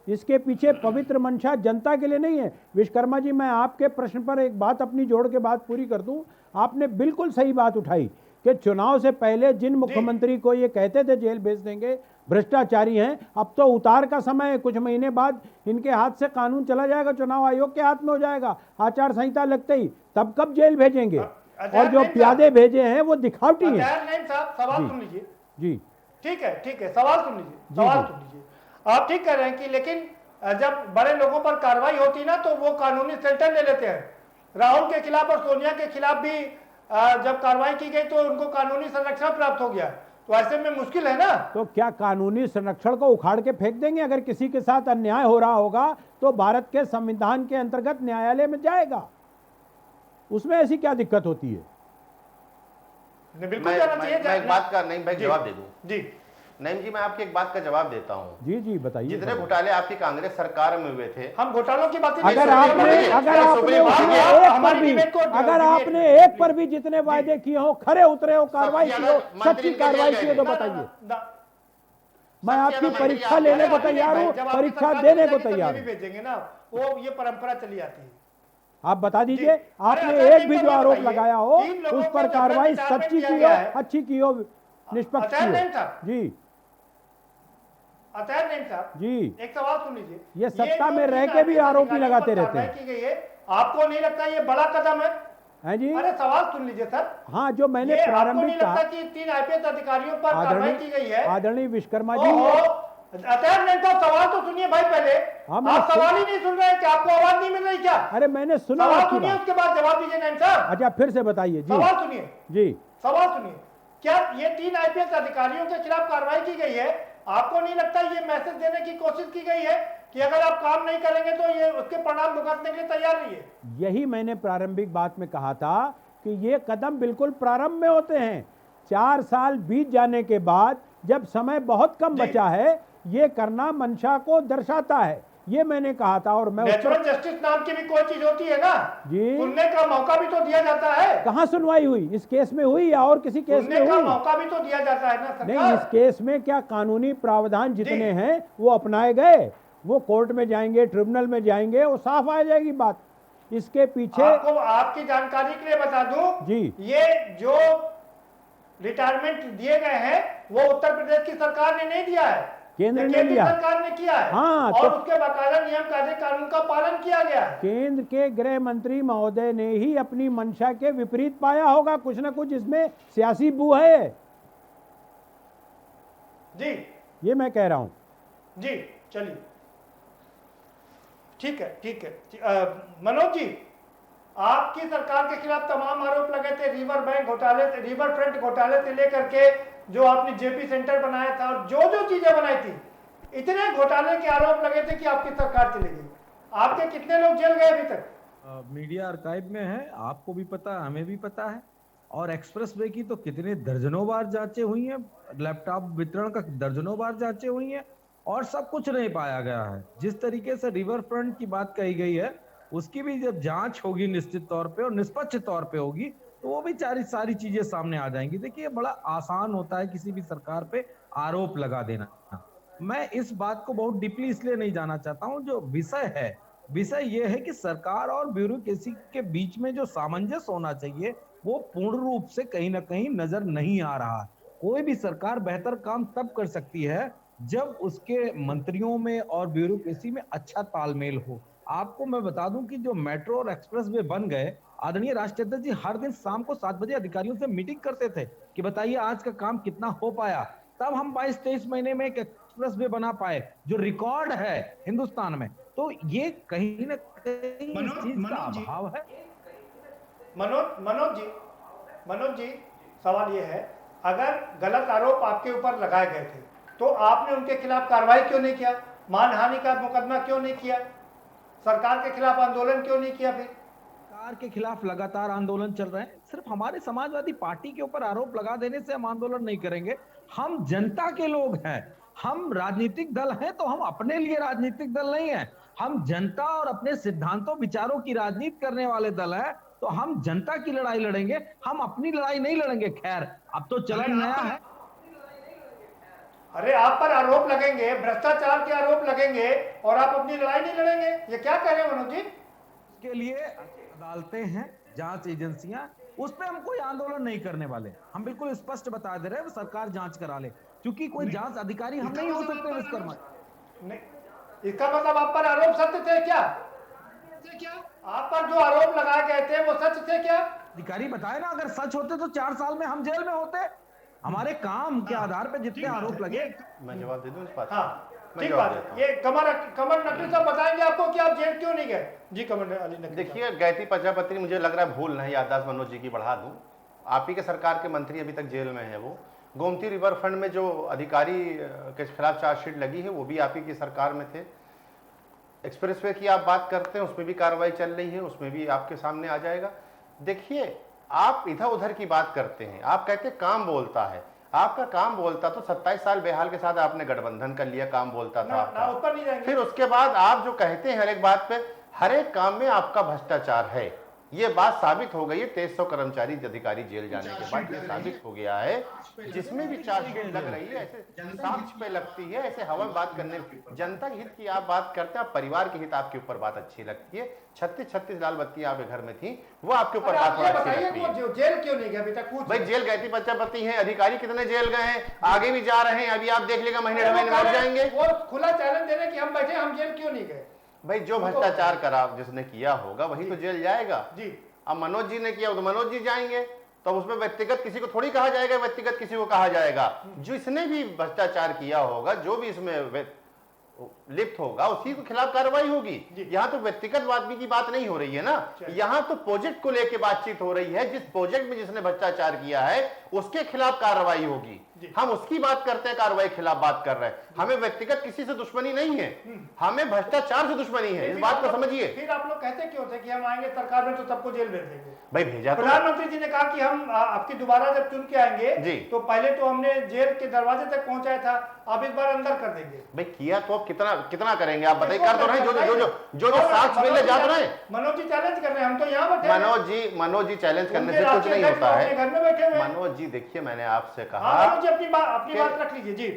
इसके पीछे पवित्र मंशा जनता के लिए नहीं है। विश्वकर्मा जी, मैं आपके प्रश्न पर एक बात अपनी जोड़ के बात पूरी कर दूं। आपने बिल्कुल सही बात उठाई कि चुनाव से पहले जिन मुख्यमंत्री को ये कहते थे जेल भेज देंगे, भ्रष्टाचारी हैं, अब तो उतार का समय है। कुछ महीने बाद इनके हाथ से कानून चला जाएगा, चुनाव आयोग के हाथ में हो जाएगा, आचार संहिता लगते ही, तब कब जेल भेजेंगे? और जो प्यादे भेजे हैं वो दिखावटी हैं। साहब सवाल सुन लीजिए जी, ठीक है, सवाल सुन लीजिए, सवाल सुन लीजिए। आप ठीक कह रहे हैं कि लेकिन जब बड़े लोगों पर कार्रवाई होती ना तो वो कानूनी शेल्टर ले लेते हैं। राहुल के खिलाफ और सोनिया के खिलाफ भी जब कार्रवाई की गई तो उनको कानूनी संरक्षण प्राप्त हो गया, तो ऐसे में मुश्किल है ना। तो क्या कानूनी संरक्षण को उखाड़ के फेंक देंगे? अगर किसी के साथ अन्याय हो रहा होगा तो भारत के संविधान के अंतर्गत न्यायालय में जाएगा, उसमें ऐसी क्या दिक्कत होती है? बिल्कुल जाना चाहिए। मैं एक बात का नहीं, मैं जवाब दे दूं जी नईम जी, मैं आपकी एक बात का जवाब देता हूं। जी बताइए। जितने घोटाले आपकी कांग्रेस सरकार में हुए थे, हम घोटालों की बात अगर आपने एक पर भी जितने वायदे किए हो, खरे उतरे हो, कार्रवाई की हो, सच्ची कार्रवाई की हो तो बताइए। मैं आपकी परीक्षा लेने को तैयार हूँ, परीक्षा देने को तैयार हूँ। भेजेंगे ना, वो ये परंपरा चली आती है। आप बता दीजिए, आपने एक भी जो आरोप लगाया हो उस पर कार्रवाई सच्ची की हो, अच्छी की हो, निष्पक्ष की हो। जी अतैर नेम साहब जी, एक सवाल सुन लीजिए। ये सत्ता में रह के भी आरोपी लगाते रहते हैं। की गई है, आपको नहीं लगता ये बड़ा कदम है? हैं जी? अरे सवाल सुन लीजिए सर। हाँ, जो मैंने प्रारंभिक कहा कि 3 आईपीएस अधिकारियों पर कार्रवाई की गई है। आदरणीय विश्वकर्मा जी, अतैर नेम साहब सवाल तो सुनिए भाई पहले। आप सवाल ही नहीं सुन रहे हैं, क्या आपको आवाज नहीं मिल रही क्या? अरे मैंने सुना, सवाल सुनिए उसके बाद जवाब दीजिए नेम साहब। अच्छा, फिर से बताइए जी। सवाल सुनिए जी, सवाल सुनिए। क्या ये 3 आईपीएस अधिकारियों के खिलाफ कार्रवाई की गई है? आपको नहीं लगता ये मैसेज देने की कोशिश की गई है कि अगर आप काम नहीं करेंगे तो ये उसके परिणाम भुगतने के लिए तैयार नहीं है? यही मैंने प्रारंभिक बात में कहा था कि ये कदम बिल्कुल प्रारंभ में होते हैं। 4 साल बीत जाने के बाद जब समय बहुत कम बचा है, ये करना मंशा को दर्शाता है, ये मैंने कहा था। और मैं नेचुरल जस्टिस नाम की भी कोई चीज होती है ना जी, सुनने का मौका भी तो दिया जाता है। कहाँ सुनवाई हुई? इस केस में हुई या और किसी केस में सुनने का हुई? मौका भी तो दिया जाता है ना सरकार। नहीं, इस केस में क्या कानूनी प्रावधान जितने हैं वो अपनाए गए? वो कोर्ट में जाएंगे, ट्रिब्यूनल में जाएंगे, वो साफ आ जाएगी बात। इसके पीछे आपको आपकी जानकारी के लिए बता दूं जी, ये जो रिटायरमेंट दिए गए हैं वो उत्तर प्रदेश की सरकार ने नहीं दिया है, केंद्र ने लिया, सरकार ने किया है। हाँ, और तो उसके बाकायदा नियम कायदे कानून का पालन किया गया है। केंद्र के गृह मंत्री महोदय ने ही अपनी मंशा के विपरीत पाया होगा, कुछ ना कुछ इसमें सियासी बू है जी, ये मैं कह रहा हूं। जी चलिए ठीक है। मनोज जी, आपकी सरकार के खिलाफ तमाम आरोप लगे थे, रिवर बैंक घोटाले से, रिवर फ्रंट घोटाले से लेकर के जो आपने जेपी सेंटर बनाया था और जो जो चीजें बनाई थी, इतने घोटाले के आरोप लगे थे कि आपकी सरकार चली गई। आपके कितने लोग जेल गए अभी तक? मीडिया आर्काइव में है, आपको भी पता है, हमें भी पता है। और एक्सप्रेस वे की तो कितने दर्जनों बार जांचें हुई हैं, लैपटॉप वितरण का दर्जनों बार जांचें हुई हैं और सब कुछ नहीं पाया गया है। जिस तरीके से रिवर फ्रंट की बात कही गई है, उसकी भी जब जांच होगी निश्चित तौर पे और निष्पक्ष तौर पे होगी तो वो भी सारी चीजें सामने आ जाएंगी। देखिए, बड़ा आसान होता है किसी भी सरकार पे आरोप लगा देना। मैं इस बात को बहुत डीपली इसलिए नहीं जाना चाहता हूं। जो विषय है, विषय ये है कि सरकार और ब्यूरोक्रेसी के बीच में जो सामंजस्य होना चाहिए वो पूर्ण रूप से कहीं ना कहीं नजर नहीं आ रहा। कोई भी सरकार बेहतर काम तब कर सकती है जब उसके मंत्रियों में और ब्यूरोक्रेसी में अच्छा तालमेल हो। आपको मैं बता दूं कि जो मेट्रो और एक्सप्रेस वे बन गए, आदरणीय राष्ट्रीय अध्यक्ष जी हर दिन शाम को 7 बजे अधिकारियों से मीटिंग करते थे कि बताइए आज का काम कितना हो पाया। तब हम 22-23 महीने में एक एक्सप्रेस वे बना पाए, जो रिकॉर्ड है हिंदुस्तान में। तो ये कहीं ना कहीं इस चीज का अभाव है। मनोज जी, सवाल ये है, अगर गलत आरोप आपके ऊपर लगाए गए थे तो आपने उनके खिलाफ कार्रवाई क्यों नहीं किया? मानहानि का मुकदमा क्यों नहीं किया? सरकार के खिलाफ आंदोलन क्यों नहीं किया? फिर सरकार के खिलाफ लगातार आंदोलन चल रहे हैं। सिर्फ हमारे समाजवादी पार्टी के ऊपर आरोप लगा देने से हम आंदोलन नहीं करेंगे। हम जनता के लोग हैं, हम राजनीतिक दल हैं तो हम अपने लिए राजनीतिक दल नहीं है। हम जनता और अपने सिद्धांतों विचारों की राजनीति करने वाले दल हैं, तो हम जनता की लड़ाई लड़ेंगे, हम अपनी लड़ाई नहीं लड़ेंगे। खैर अब तो चलन नया है। अरे आप पर आरोप लगेंगे, भ्रष्टाचार के आरोप लगेंगे और आप अपनी लड़ाई नहीं लड़ेंगे, ये क्या कह रहे हैं मनोज जी? इसके लिए अदालतें हैं, जांच एजेंसियां, उस पर हम कोई आंदोलन नहीं करने वाले। हम बिल्कुल स्पष्ट बता दे रहे हैं, सरकार जांच करा ले, क्योंकि कोई जांच अधिकारी हम नहीं हो सकते विश्वकर्मा। नहीं, इसका मतलब आप पर आरोप सत्य थे क्या? आप पर जो आरोप लगाए गए थे वो सच थे क्या? अधिकारी बताए ना, अगर सच होते तो 4 साल में हम जेल में होते। हमारे काम के आधार पे जितने आरोप लगे। मैं जवाब दे दूं इस बात? हाँ मैं ठीक जवाब बात देता हूं। है। ये कमर नकवी साहब बताएंगे आपको कि आप जेल क्यों नहीं गए। जी कमर अली नकवी। देखिए गायत्री प्रजापति, मुझे लग रहा है भूल नहीं, याददाश्त मनोज जी की बढ़ा दूं। आप ही के सरकार के मंत्री अभी तक जेल में है। वो गोमती रिवर फ्रंट में जो अधिकारी के खिलाफ चार्जशीट लगी है वो भी आप ही की सरकार में थे। एक्सप्रेसवे की आप बात करते हैं, उसमें भी कार्रवाई चल रही है, उसमें भी आपके सामने आ जाएगा। देखिए आप इधर उधर की बात करते हैं, आप कहते हैं काम बोलता है। आपका काम बोलता तो 27 साल बेहाल के साथ आपने गठबंधन कर लिया, काम बोलता था आपका। फिर उसके बाद आप जो कहते हैं हर एक बात पे, हर एक काम में आपका भ्रष्टाचार है, ये बात साबित हो गई है। 2300 कर्मचारी अधिकारी जेल जाने के बाद ये साबित हो गया है। जिसमें भी चार्जशीट लग रही है ऐसे साक्ष्य पे लगती है, ऐसे हवा में बात करने, जनता के हित की आप बात करते हैं, परिवार के हित आपके ऊपर बात अच्छी लगती है। 36 लाल बत्तियां आपके घर में थी, वो आपके ऊपर बात अच्छी लगती है। जेल क्यों नहीं गया अभी तक? भाई जेल गायत्री प्रजापति हैं, अधिकारी कितने जेल गए हैं, आगे भी जा रहे हैं। अभी आप देख लेगा महीने 2 महीने में जाएंगे। वो खुला चैलेंज दे रहे कि हम बैठे, हम जेल क्यों नहीं गए? भाई जो भ्रष्टाचार करा जिसने किया होगा वही तो जेल जाएगा जी। अब मनोज जी ने किया तो मनोज जी जाएंगे, तो उसमें व्यक्तिगत किसी को थोड़ी कहा जाएगा, व्यक्तिगत किसी को कहा जाएगा। जो इसने भी भ्रष्टाचार किया होगा, जो भी इसमें लिप्त होगा, उसी के खिलाफ कार्रवाई होगी। यहाँ तो व्यक्तिगत आदमी की बात नहीं हो रही है ना, यहाँ तो प्रोजेक्ट को लेकर बातचीत हो रही है। जिस प्रोजेक्ट में जिसने भ्रष्टाचार किया है उसके खिलाफ कार्रवाई होगी। हम उसकी बात करते हैं, कार्रवाई के खिलाफ बात कर रहे हैं। हमें व्यक्तिगत किसी से दुश्मनी नहीं है, हमें भ्रष्टाचार से दुश्मनी है, इस बात को समझिए। फिर आप लोग कहते क्यों थे कि हम आएंगे सरकार में तो सबको जेल भेज देंगे? भाई भेजा तो प्रधानमंत्री जी ने कहा कि हम आपकी दोबारा जब चुन के आएंगे तो पहले तो हमने जेल के दरवाजे तक पहुंचाया था, आप इस बार अंदर कर देंगे। भाई किया तो अब कितना करेंगे आप बताइए। कर तो रहे जो साक्ष्य मिलने जा रहे हैं। मनोज जी चैलेंज कर रहे हैं, हम तो यहाँ बैठे। मनोज जी चैलेंज करने से कुछ नहीं होता है। घर में बैठे हुए। मनोज जी देखिए, मैंने आपसे कहा, मनोज जी अपनी बात रख लीजिए जी।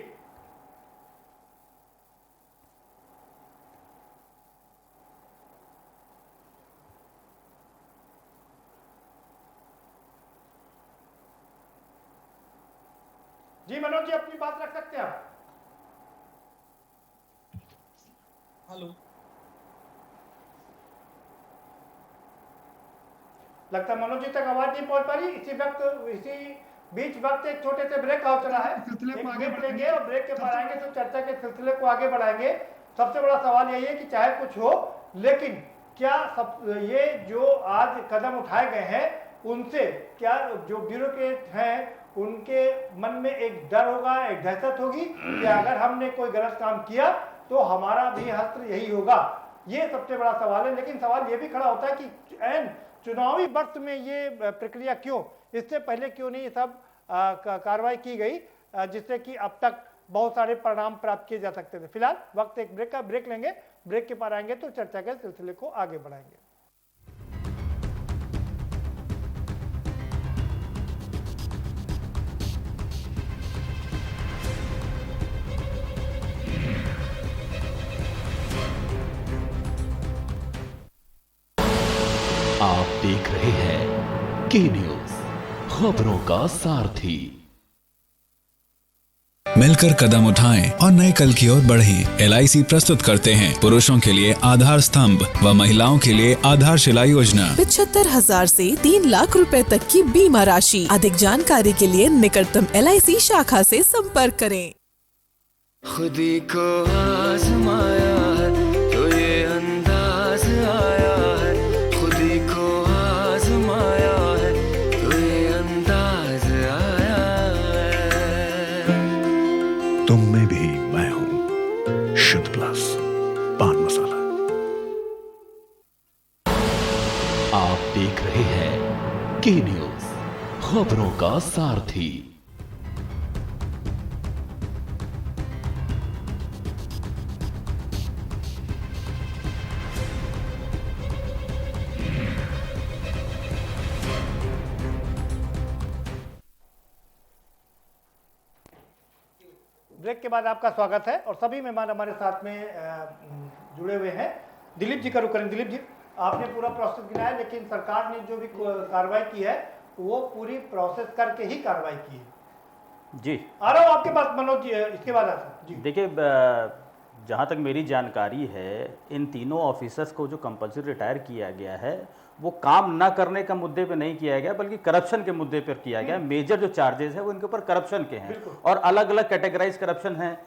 जी मनोज जी अपनी बात रख सकते हैं आप। हेलो, लगता है मनोज जी तक आवाज नहीं पहुंच पा रही। इसी बीच वक्त एक छोटे से ब्रेक का चला है, एक ब्रेक लेंगे और ब्रेक के बाद आएंगे तो चर्चा के सिलसिले को आगे बढ़ाएंगे। सबसे बड़ा सवाल यही है कि चाहे कुछ हो, लेकिन क्या ये जो आज कदम उठाए गए हैं उनसे क्या जो ब्यूरोक्रेट हैं उनके मन में एक डर होगा, एक दहशत होगी कि अगर हमने कोई गलत काम किया तो हमारा भी हस्त्र यही होगा? ये सबसे बड़ा सवाल है। लेकिन सवाल ये भी खड़ा होता है कि एन चुनावी वक्त में ये प्रक्रिया क्यों, इससे पहले क्यों नहीं सब कार्रवाई की गई, जिससे कि अब तक बहुत सारे परिणाम प्राप्त किए जा सकते थे। फिलहाल वक्त एक ब्रेक लेंगे, ब्रेक के बाद आएंगे तो चर्चा के सिलसिले को आगे बढ़ाएंगे। आप देख रहे हैं के न्यूज, खबरों का सारथी। मिलकर कदम उठाएं और नए कल की ओर बढ़ें। LIC प्रस्तुत करते हैं पुरुषों के लिए आधार स्तंभ व महिलाओं के लिए आधारशिला योजना। 75,000 से 3 लाख रुपए तक की बीमा राशि। अधिक जानकारी के लिए निकटतम LIC शाखा से संपर्क करें। खुदी को आजमाया है तो ये अंदाज आया है, खुदी को आजमाया है तो ये अंदाज आया है। तुम में भी मैं हूं, शुद्ध प्लस पान मसाला। आप देख रहे हैं के न्यूज, खबरों का सारथी। ब्रेक के बाद आपका स्वागत है और सभी मेहमान हमारे साथ में जुड़े हुए हैं। दिलीप जी का रुख करें। दिलीप जी, आपने पूरा प्रोसेस गिनाया, लेकिन सरकार ने जो भी कार्रवाई की है वो पूरी प्रोसेस करके ही कार्रवाई की है। जी आ रहा हूँ आपके पास मनोज जी, इसके बाद आता जी। देखिए, जहाँ तक मेरी जानकारी है, इन तीनों ऑफिसर्स को जो कंपल्सरी रिटायर किया गया है वो काम ना करने का मुद्दे पे नहीं किया गया, बल्कि करप्शन के मुद्दे पर किया गया। मेजर जो चार्जेस है वो इनके ऊपर करप्शन के हैं और अलग अलग कैटेगराइज करप्शन हैं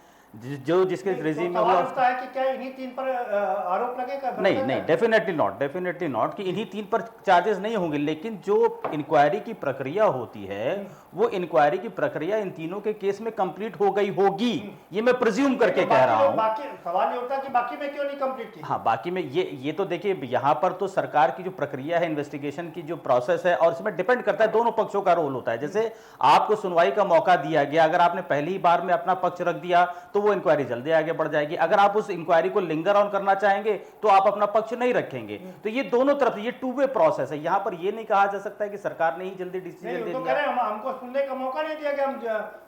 जो जिसके रेजिम में हुआ है कि क्या इन्हीं तीन पर आरोप लगेगा? नहीं, डेफिनेटली नॉट कि इन्हीं तीन पर चार्जेस नहीं होंगे, लेकिन जो इंक्वायरी की प्रक्रिया होती है वो इंक्वायरी की प्रक्रिया इन तीनों के केस में कंप्लीट हो गई होगी, ये मैं प्रिज्यूम करके कह रहा हूं। बाकी सवाल ये होता है कि बाकी में क्यों नहीं कंप्लीट की? हाँ, बाकी में ये तो देखिए, यहाँ पर तो सरकार की जो प्रक्रिया है, इन्वेस्टिगेशन की जो प्रोसेस है, और इसमें डिपेंड करता है, दोनों पक्षों का रोल होता है। जैसे आपको सुनवाई का मौका दिया गया, अगर आपने पहली बार में अपना पक्ष रख दिया तो वो इंक्वायरी जल्दी आगे बढ़ जाएगी। अगर आप उस इंक्वायरी को लिंगर ऑन करना चाहेंगे तो आप अपना पक्ष नहीं रखेंगे। तो ये दोनों तरफ, ये टू वे प्रोसेस है। यहाँ पर ये नहीं कहा जा सकता है कि सरकार ने ही जल्दी डिसीजन दे दिया। हमको सुनने का मौका नहीं दिया गया, हम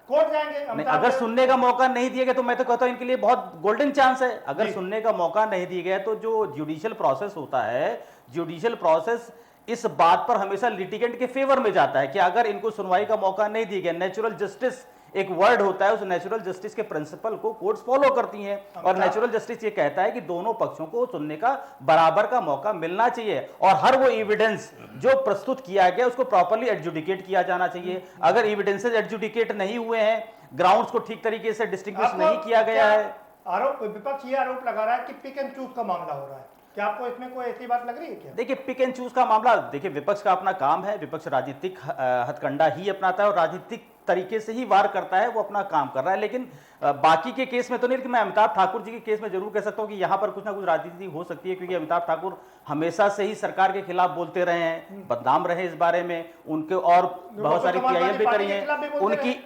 कोर्ट जाएंगे। नहीं, अगर सुनने का मौका नहीं दिया गया तो मैं तो कहता हूं इनके लिए बहुत गोल्डन चांस है। अगर सुनने का मौका नहीं दिया गया तो जो जुडिशियल प्रोसेस होता है, जुडिशियल प्रोसेस इस बात पर हमेशा लिटिगेंट के फेवर में जाता है कि अगर इनको सुनवाई का मौका नहीं दिया गया, नेचुरल जस्टिस एक वर्ड होता है, उस नेचुरल जस्टिस के प्रिंसिपल को कोर्ट्स फॉलो करती हैं, और नेचुरल जस्टिस ये कहता है कि दोनों पक्षों को सुनने का बराबर का मौका मिलना चाहिए और हर वो एविडेंस जो प्रस्तुत किया गया उसको प्रॉपर्ली एडजुडिकेट किया जाना चाहिए। अगर एविडेंसेस एडजुडिकेट नहीं हुए हैं, ग्राउंड्स को ठीक तरीके से डिस्टिंग्विश नहीं किया गया है। आरोप, विपक्ष ये आरोप लगा रहा है कि पिक एंड चूज का मामला हो रहा है, क्या आपको इसमें कोई ऐसी बात लग रही है क्या? देखिए, पिक एंड चूज का मामला, देखिए विपक्ष का अपना काम है, विपक्ष राजनीतिक हथकंडा ही अपनाता है और राजनीतिक तरीके से ही वार करता है, वो अपना काम कर रहा है। लेकिन बाकी के केस में तो नहीं, लेकिन मैं अमिताभ ठाकुर जी के केस में जरूर कह सकता हूं कि यहां पर कुछ ना कुछ राजनीति हो सकती है, क्योंकि अमिताभ ठाकुर हमेशा से ही सरकार के खिलाफ बोलते रहे हैं, बदनाम रहे इस बारे में, उनके और बहुत सारी पीआईएल भी करी है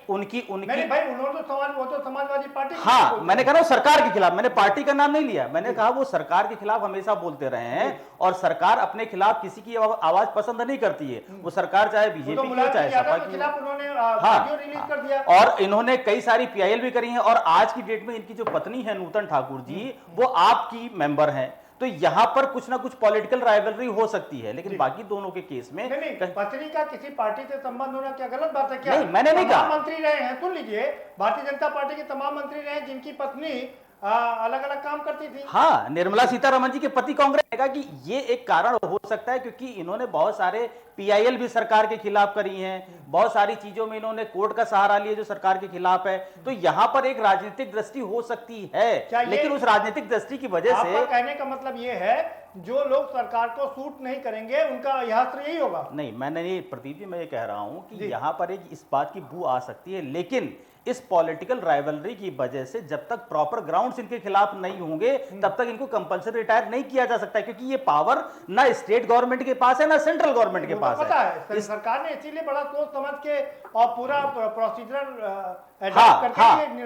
उनकी भाई, वो तो समाजवादी पार्टी। हाँ, मैंने कहा सरकार के खिलाफ, मैंने पार्टी का नाम नहीं लिया, मैंने कहा वो सरकार के खिलाफ हमेशा बोलते रहे हैं और सरकार अपने खिलाफ किसी की आवाज पसंद नहीं करती है, वो सरकार चाहे बीजेपी की हो चाहे सपा की। कर दिया। और इन्होंने कई सारी पीआईएल भी करी हैं और आज की डेट में इनकी जो पत्नी है नूतन ठाकुर जी, वो आपकी मेंबर हैं। तो यहां पर कुछ ना कुछ पॉलिटिकल राइवलरी हो सकती है, लेकिन बाकी दोनों के केस में नहीं, पत्नी का किसी पार्टी से संबंध होना क्या गलत बात है क्या? नहीं, मैंने नहीं कहा। मंत्री रहे हैं, सुन लीजिए, भारतीय जनता पार्टी के तमाम मंत्री रहे जिनकी पत्नी अलग अलग काम करती थी। हाँ, निर्मला सीतारमण जी के पति कांग्रेस ने कहा कि ये एक कारण हो सकता है, क्योंकि इन्होंने बहुत सारे पीआईएल भी सरकार के खिलाफ करी हैं, बहुत सारी चीजों में इन्होंने कोर्ट का सहारा लिया जो सरकार के खिलाफ है। तो यहां पर एक राजनीतिक दृष्टि हो सकती है, लेकिन उस राजनीतिक दृष्टि की वजह से कहने का मतलब ये है जो लोग सरकार को सूट नहीं करेंगे उनका यहां से यही होगा। नहीं, मैंने नहीं, प्रदीप जी, मैं ये कह रहा हूं कि यहां पर एक इस बात की बू आ सकती है, लेकिन इस पॉलिटिकल राइवलरी की वजह से जब तक प्रॉपर ग्राउंड्स इनके खिलाफ नहीं होंगे तब तक इनको कंपल्सरी रिटायर नहीं किया जा सकता, क्योंकि ये पावर ना स्टेट गवर्नमेंट के पास है ना सेंट्रल गवर्नमेंट के पास पता है। सरकार ने इसीलिए बड़ा सोच समझ के और पूरा प्रोसीजर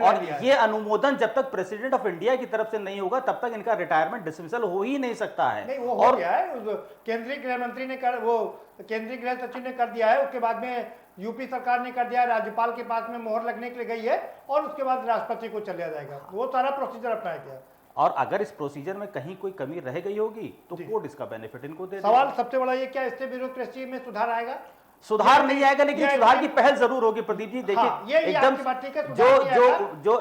और ये अनुमोदन जब तक प्रेसिडेंट ऑफ इंडिया की तरफ से नहीं होगा तब तक इनका रिटायरमेंट डिसमिसल हो ही नहीं सकता है। नहीं, वो हो गया है, केंद्रीय गृह मंत्री ने केंद्रीय गृह सचिव ने कर दिया है, उसके बाद में यूपी सरकार ने कर दिया, राज्यपाल के पास में मोहर लगने के लिए गई है और उसके बाद राष्ट्रपति को चलिया जाएगा, वो सारा प्रोसीजर अपनाया गया। और अगर इस प्रोसीजर में कहीं कोई कमी रह गई होगी तो कोर्ट इसका बेनिफिट इनको दे। सवाल सबसे बड़ा ये, क्या इससे ब्यूरोक्रेसी में सुधार आएगा? सुधार नहीं आएगा, लेकिन सुधार की पहल जरूर होगी प्रदीप जी। देखिए एकदम जो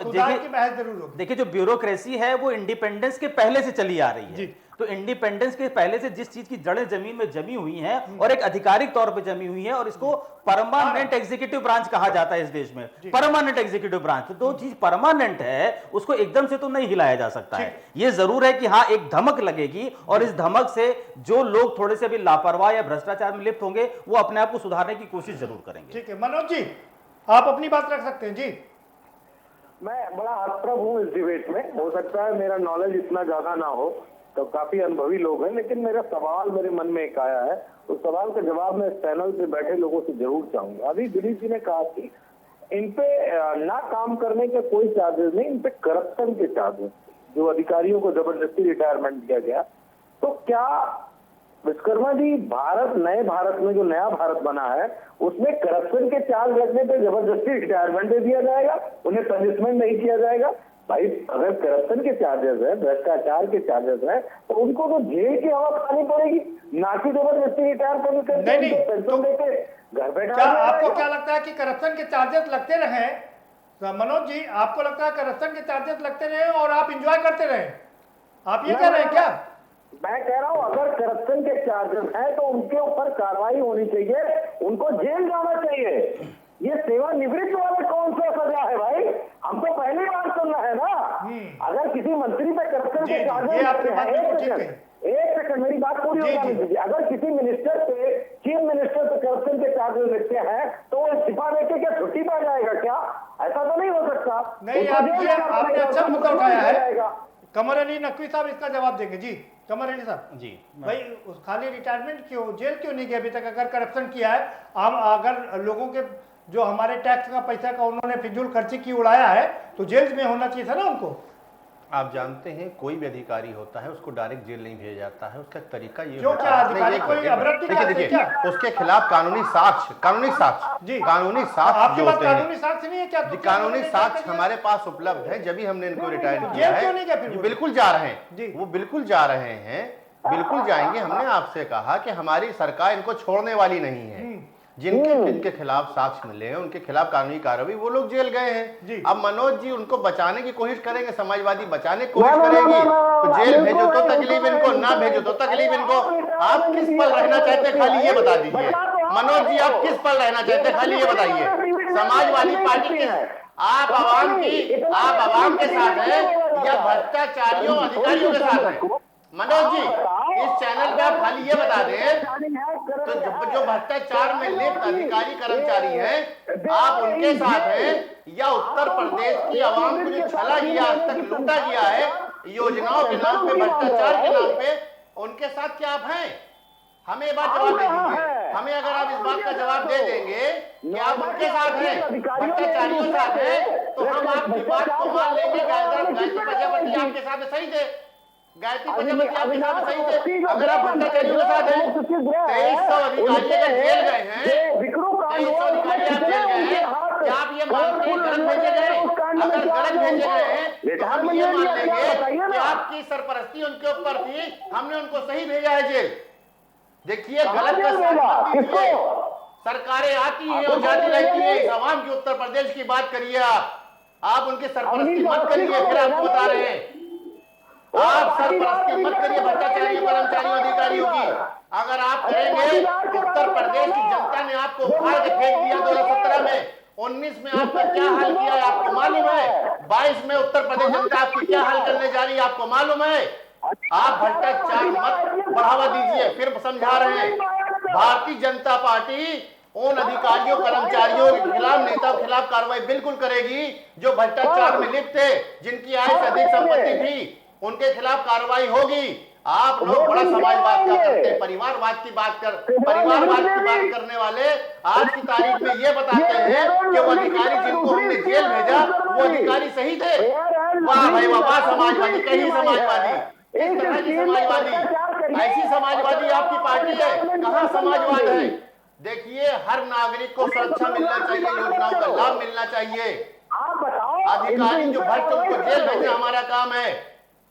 देखिए जो ब्यूरोक्रेसी है वो इंडिपेंडेंस के पहले से चली आ रही है। तो इंडिपेंडेंस के पहले से जिस चीज की जड़ें जमीन में जमी हुई हैं और एक आधिकारिक तौर पे जमी हुई है, और इसको परमानेंट एग्जीक्यूटिव ब्रांच कहा जाता है इस देश में, परमानेंट एग्जीक्यूटिव ब्रांच। तो चीज परमानेंट है उसको एकदम से तो नहीं हिलाया जा सकता है। ये जरूर है कि हाँ एक धमक लगेगी, और इस धमक से जो लोग थोड़े से भी लापरवाह या भ्रष्टाचार में लिप्त होंगे वो अपने आप को सुधारने की कोशिश जरूर करेंगे। ठीक है मनोज जी, आप अपनी बात रख सकते हैं जी। मैं बड़ा हतप्रभ हूँ इस डिबेट में। हो सकता है मेरा नॉलेज इतना ज्यादा ना हो, तो काफी अनुभवी लोग हैं, लेकिन मेरा सवाल मेरे मन में एक आया है, उस सवाल का जवाब मैं इस पैनल पे बैठे लोगों से जरूर चाहूंगा। अभी दिलीप जी ने कहा कि इन पे ना काम करने के कोई चार्जेस नहीं, इन पे करप्शन के चार्जेस, जो अधिकारियों को जबरदस्ती रिटायरमेंट दिया गया। तो क्या विश्वकर्मा जी नए भारत में जो नया भारत बना है उसमें करप्शन के चार्ज लगने पे जबरदस्ती रिटायरमेंट दे दिया जाएगा, उन्हें पनिशमेंट नहीं किया जाएगा? भाई अगर करप्शन के चार्जेस है, भ्रष्टाचार के चार्जेस है, तो उनको तो जेल की हवा खानी पड़ेगी, ना कि जबरदस्ती रिटायर करके पेंशन देके घर बैठा। क्या आपको क्या लगता है कि करप्शन के चार्जेस लगते रहे? मनोज जी, आपको लगता है करप्शन के चार्जेस लगते रहे और आप इंजॉय करते रहे? आप ये कह रहे हैं क्या? मैं कह रहा हूँ अगर करप्शन के चार्जेस है तो उनके ऊपर कार्रवाई होनी चाहिए, उनको जेल जाना चाहिए। ये सेवानिवृत्त वाले कौन सा सजा है भाई? हम तो पहली बार सुन रहे हैं ना। अगर किसी मंत्री पे करप्शन के चार्जेस, एक सेकंड मेरी बात पूरी हो जाने दीजिए। अगर किसी मिनिस्टर पे, चीफ मिनिस्टर पे करप्शन के चार्जेस लगते हैं तो वो इस्तीफा देके क्या छुट्टी पा जाएगा क्या? ऐसा तो नहीं हो सकता। नहीं, आपने अच्छा मुद्दा उठाया है। कमर अली नकवी साहब इसका जवाब देंगे जी। कमर अली साहब जी, भाई खाली रिटायरमेंट क्यों, जेल क्यों नहीं गया अभी तक? अगर करप्शन किया है, अगर लोगों के जो हमारे टैक्स का पैसा का उन्होंने फिजूल खर्ची की उड़ाया है, तो जेल में होना चाहिए था ना उनको। आप जानते हैं कोई भी अधिकारी होता है उसको डायरेक्ट जेल नहीं भेजा जाता है, उसका तरीका ये क्यों? क्या अधिकारी कोई अवरत्ती करते हैं क्या? उसके खिलाफ कानूनी साक्ष्य जी, कानूनी साक्ष्य आपके जो पास होते हैं, कानूनी साक्ष्य नहीं है क्या? कानूनी साक्ष्य हमारे पास उपलब्ध है, जब भी हमने इनको रिटायर किया है। बिल्कुल जा रहे हैं, वो बिल्कुल जा रहे हैं, बिल्कुल जाएंगे। हमने आपसे कहा कि हमारी सरकार इनको छोड़ने वाली नहीं है। जिनके खिलाफ साक्ष्य मिले हैं, उनके खिलाफ कानूनी कार्रवाई, वो लोग जेल गए हैं। अब मनोज जी उनको बचाने की कोशिश करेंगे, समाजवादी बचाने की कोशिश करेगी, तो जेल भेजो तो तकलीफ इनको, ना भेजो तो तकलीफ इनको। आप किस पल रहना चाहते हैं खाली ये बता दीजिए मनोज जी, आप किस पल रहना चाहते हैं खाली ये बताइए। समाजवादी पार्टी की आप आवाम के साथ हैं या भ्रष्टाचारियों अधिकारियों के साथ हैं? मनोज जी इस चैनल पे आप खाली ये बता दें, तो जो भ्रष्टाचार में लिप्त अधिकारी कर्मचारी हैं आप उनके साथ हैं, या उत्तर प्रदेश की आवाम को जो छला गया, आज तक लूटा गया है योजनाओं के नाम पे, भ्रष्टाचार के नाम पे, उनके साथ क्या आप हैं? हमें एक बात जवाब दे दीजिए। हमें अगर आप इस बात का जवाब दे देंगे कि आप उनके साथ हैं, भ्रष्टाचारियों के साथ हैं, तो हम आपकी बात को मान लेंगे। गायत्री प्रजापति आपके साथ सही थे, गायत्री प्रजापति आपके साथ सही थे। अगर आप भ्रष्टाचारियों के साथ हैं, 2300 अधिकारी अगर जेल गए हैं, 2300 अधिकारी आप जेल गए हैं, क्या आप ये मानते हैं गलत भेजे गए? अगर गलत भेजे गए हैं तो हम ये मान लेंगे कि आपकी सरपरस्ती उनके ऊपर थी, हमने उनको सही भेजा है जेल। देखिए गलत का साथ मत दीजिए। सरकारें आती हैं और जाती रहती है, इस आवाम की उत्तर प्रदेश की बात करिए। आप उनकी सरपरस्ती मत करिए। फिर आपको बता रहे हैं आप सरपरस्ती मत करिए भ्रष्टाचारियों, कर्मचारियों, अधिकारियों की। अगर आप करेंगे, उत्तर प्रदेश की जनता ने आपको उखाड़ के फेंक दिया 2017 में, 19 में आपका क्या हाल किया है आपको मालूम है, 22 में उत्तर प्रदेश जनता आपकी क्या हाल करने जा रही है आपको मालूम है। आप भ्रष्टाचार मत बढ़ावा दीजिए। फिर समझा रहे हैं भारतीय जनता पार्टी उन अधिकारियों, कर्मचारियों के खिलाफ, नेताओं के खिलाफ कार्रवाई बिल्कुल करेगी जो भ्रष्टाचार में लिप्त थे, जिनकी आय से अधिक संपत्ति थी, उनके खिलाफ कार्रवाई होगी। आप लोग बड़ा समाजवाद का करते हैं, परिवारवाद की बात करने वाले आज की तारीख में ये बताते हैं कि वो अधिकारी जिनको हमने जेल भेजा वो अधिकारी सही थे। वाह भाई वाह, समाजवादी, कहीं समाजवादी, इस तरह की समाजवादी, ऐसी समाजवादी आपकी पार्टी है, कहाँ समाजवाद है? देखिए हर नागरिक को सुरक्षा मिलना चाहिए, योजनाओं का लाभ मिलना चाहिए। अधिकारी जो भ्रष्ट उनको जेल भेजना हमारा काम है।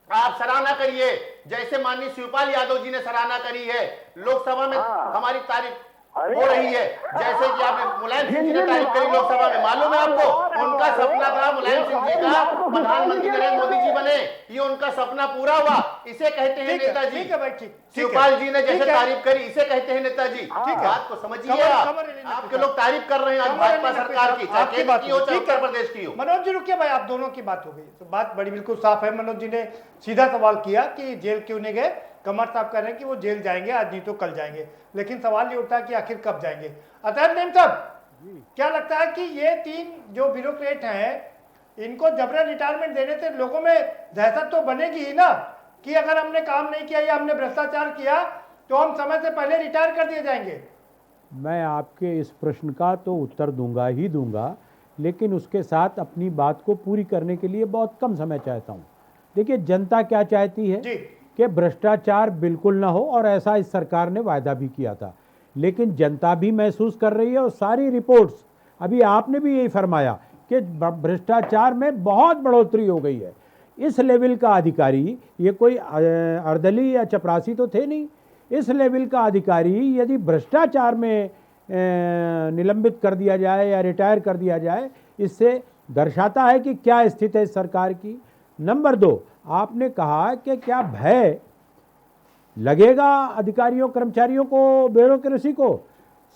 आप सराहना करिए, जैसे माननीय शिवपाल यादव जी ने सराहना करी है लोकसभा में, हमारी तारीफ हो रही है। जैसे कि आपने मुलायम सिंह जी ने तारीफ करी लोकसभा में, मालूम है आपको, उनका सपना था मुलायम सिंह जी का प्रधानमंत्री नरेंद्र मोदी जी बने, ये उनका सपना पूरा हुआ। इसे कहते हैं नेताजी। ठीक है भाई, ठीक। शिवपाल जी ने जैसे तारीफ करी, इसे कहते हैं नेताजी। बात को समझिए आप, आपके लोग तारीफ कर रहे हैं आज भाजपा सरकार की, चाहे केंद्र की हो चाहे उत्तर प्रदेश की हो। मनोज जी रुकिए भाई, आप दोनों की बात हो गई तो बात बड़ी बिल्कुल साफ है। मनोज जी ने सीधा सवाल किया कि जेल क्यों नहीं गए। कमर साहब कह रहे हैं कि वो जेल जाएंगे, आज नहीं तो कल जाएंगे, लेकिन सवाल ये उठा कि आखिर कब जाएंगे। अतः नेम साहब, क्या लगता है कि ये 3 जो ब्यूरोक्रेट हैं, इनको जबरन रिटायरमेंट देने से लोगों में दहशत तो बनेगी ही ना कि अगर हमने काम नहीं किया या हमने भ्रष्टाचार किया तो हम समय से पहले रिटायर कर दिए जाएंगे। मैं आपके इस प्रश्न का तो उत्तर दूंगा ही दूंगा, लेकिन उसके साथ अपनी बात को पूरी करने के लिए बहुत कम समय चाहता हूँ। देखिए, जनता क्या चाहती है कि भ्रष्टाचार बिल्कुल ना हो, और ऐसा इस सरकार ने वायदा भी किया था। लेकिन जनता भी महसूस कर रही है, और सारी रिपोर्ट्स, अभी आपने भी यही फरमाया कि भ्रष्टाचार में बहुत बढ़ोतरी हो गई है। इस लेवल का अधिकारी, ये कोई अर्दली या चपरासी तो थे नहीं, इस लेवल का अधिकारी यदि भ्रष्टाचार में निलंबित कर दिया जाए या रिटायर कर दिया जाए, इससे दर्शाता है कि क्या स्थिति है इस सरकार की। नंबर 2, आपने कहा कि क्या भय लगेगा अधिकारियों कर्मचारियों को, ब्यूरोक्रेसी को।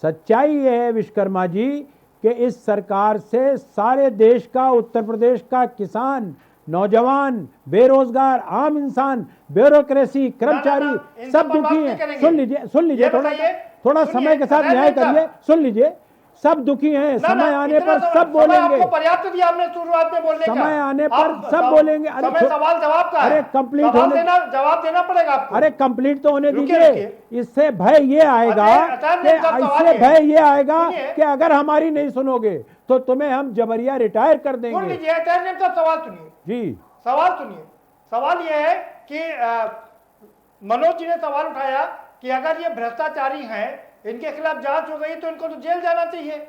सच्चाई ये है विश्वकर्मा जी कि इस सरकार से सारे देश का, उत्तर प्रदेश का किसान, नौजवान, बेरोजगार, आम इंसान, ब्यूरोक्रेसी, कर्मचारी सब दुखी हैं। सुन लीजिए थोड़ा समय के साथ न्याय करिए। सुन लीजिए, सब दुखी हैं। समय आने पर सब बोलेंगे। पर्याप्त दिया हमने शुरुआत में बोलने का। समय आने पर सब बोलेंगे। अरे सवाल जवाब का, अरे कंप्लीट होने, जवाब देना पड़ेगा आपको। अरे कंप्लीट तो होने दीजिए। इससे भय ये आएगा कि अगर हमारी नहीं सुनोगे तो तुम्हें हम जबरिया रिटायर कर देंगे। सुन लीजिए, सवाल सुनिए जी, सवाल सुनिए। सवाल यह है कि मनोज जी ने सवाल उठाया कि अगर ये भ्रष्टाचारी हैं, इनके खिलाफ जांच हो गई तो इनको तो जेल जाना चाहिए।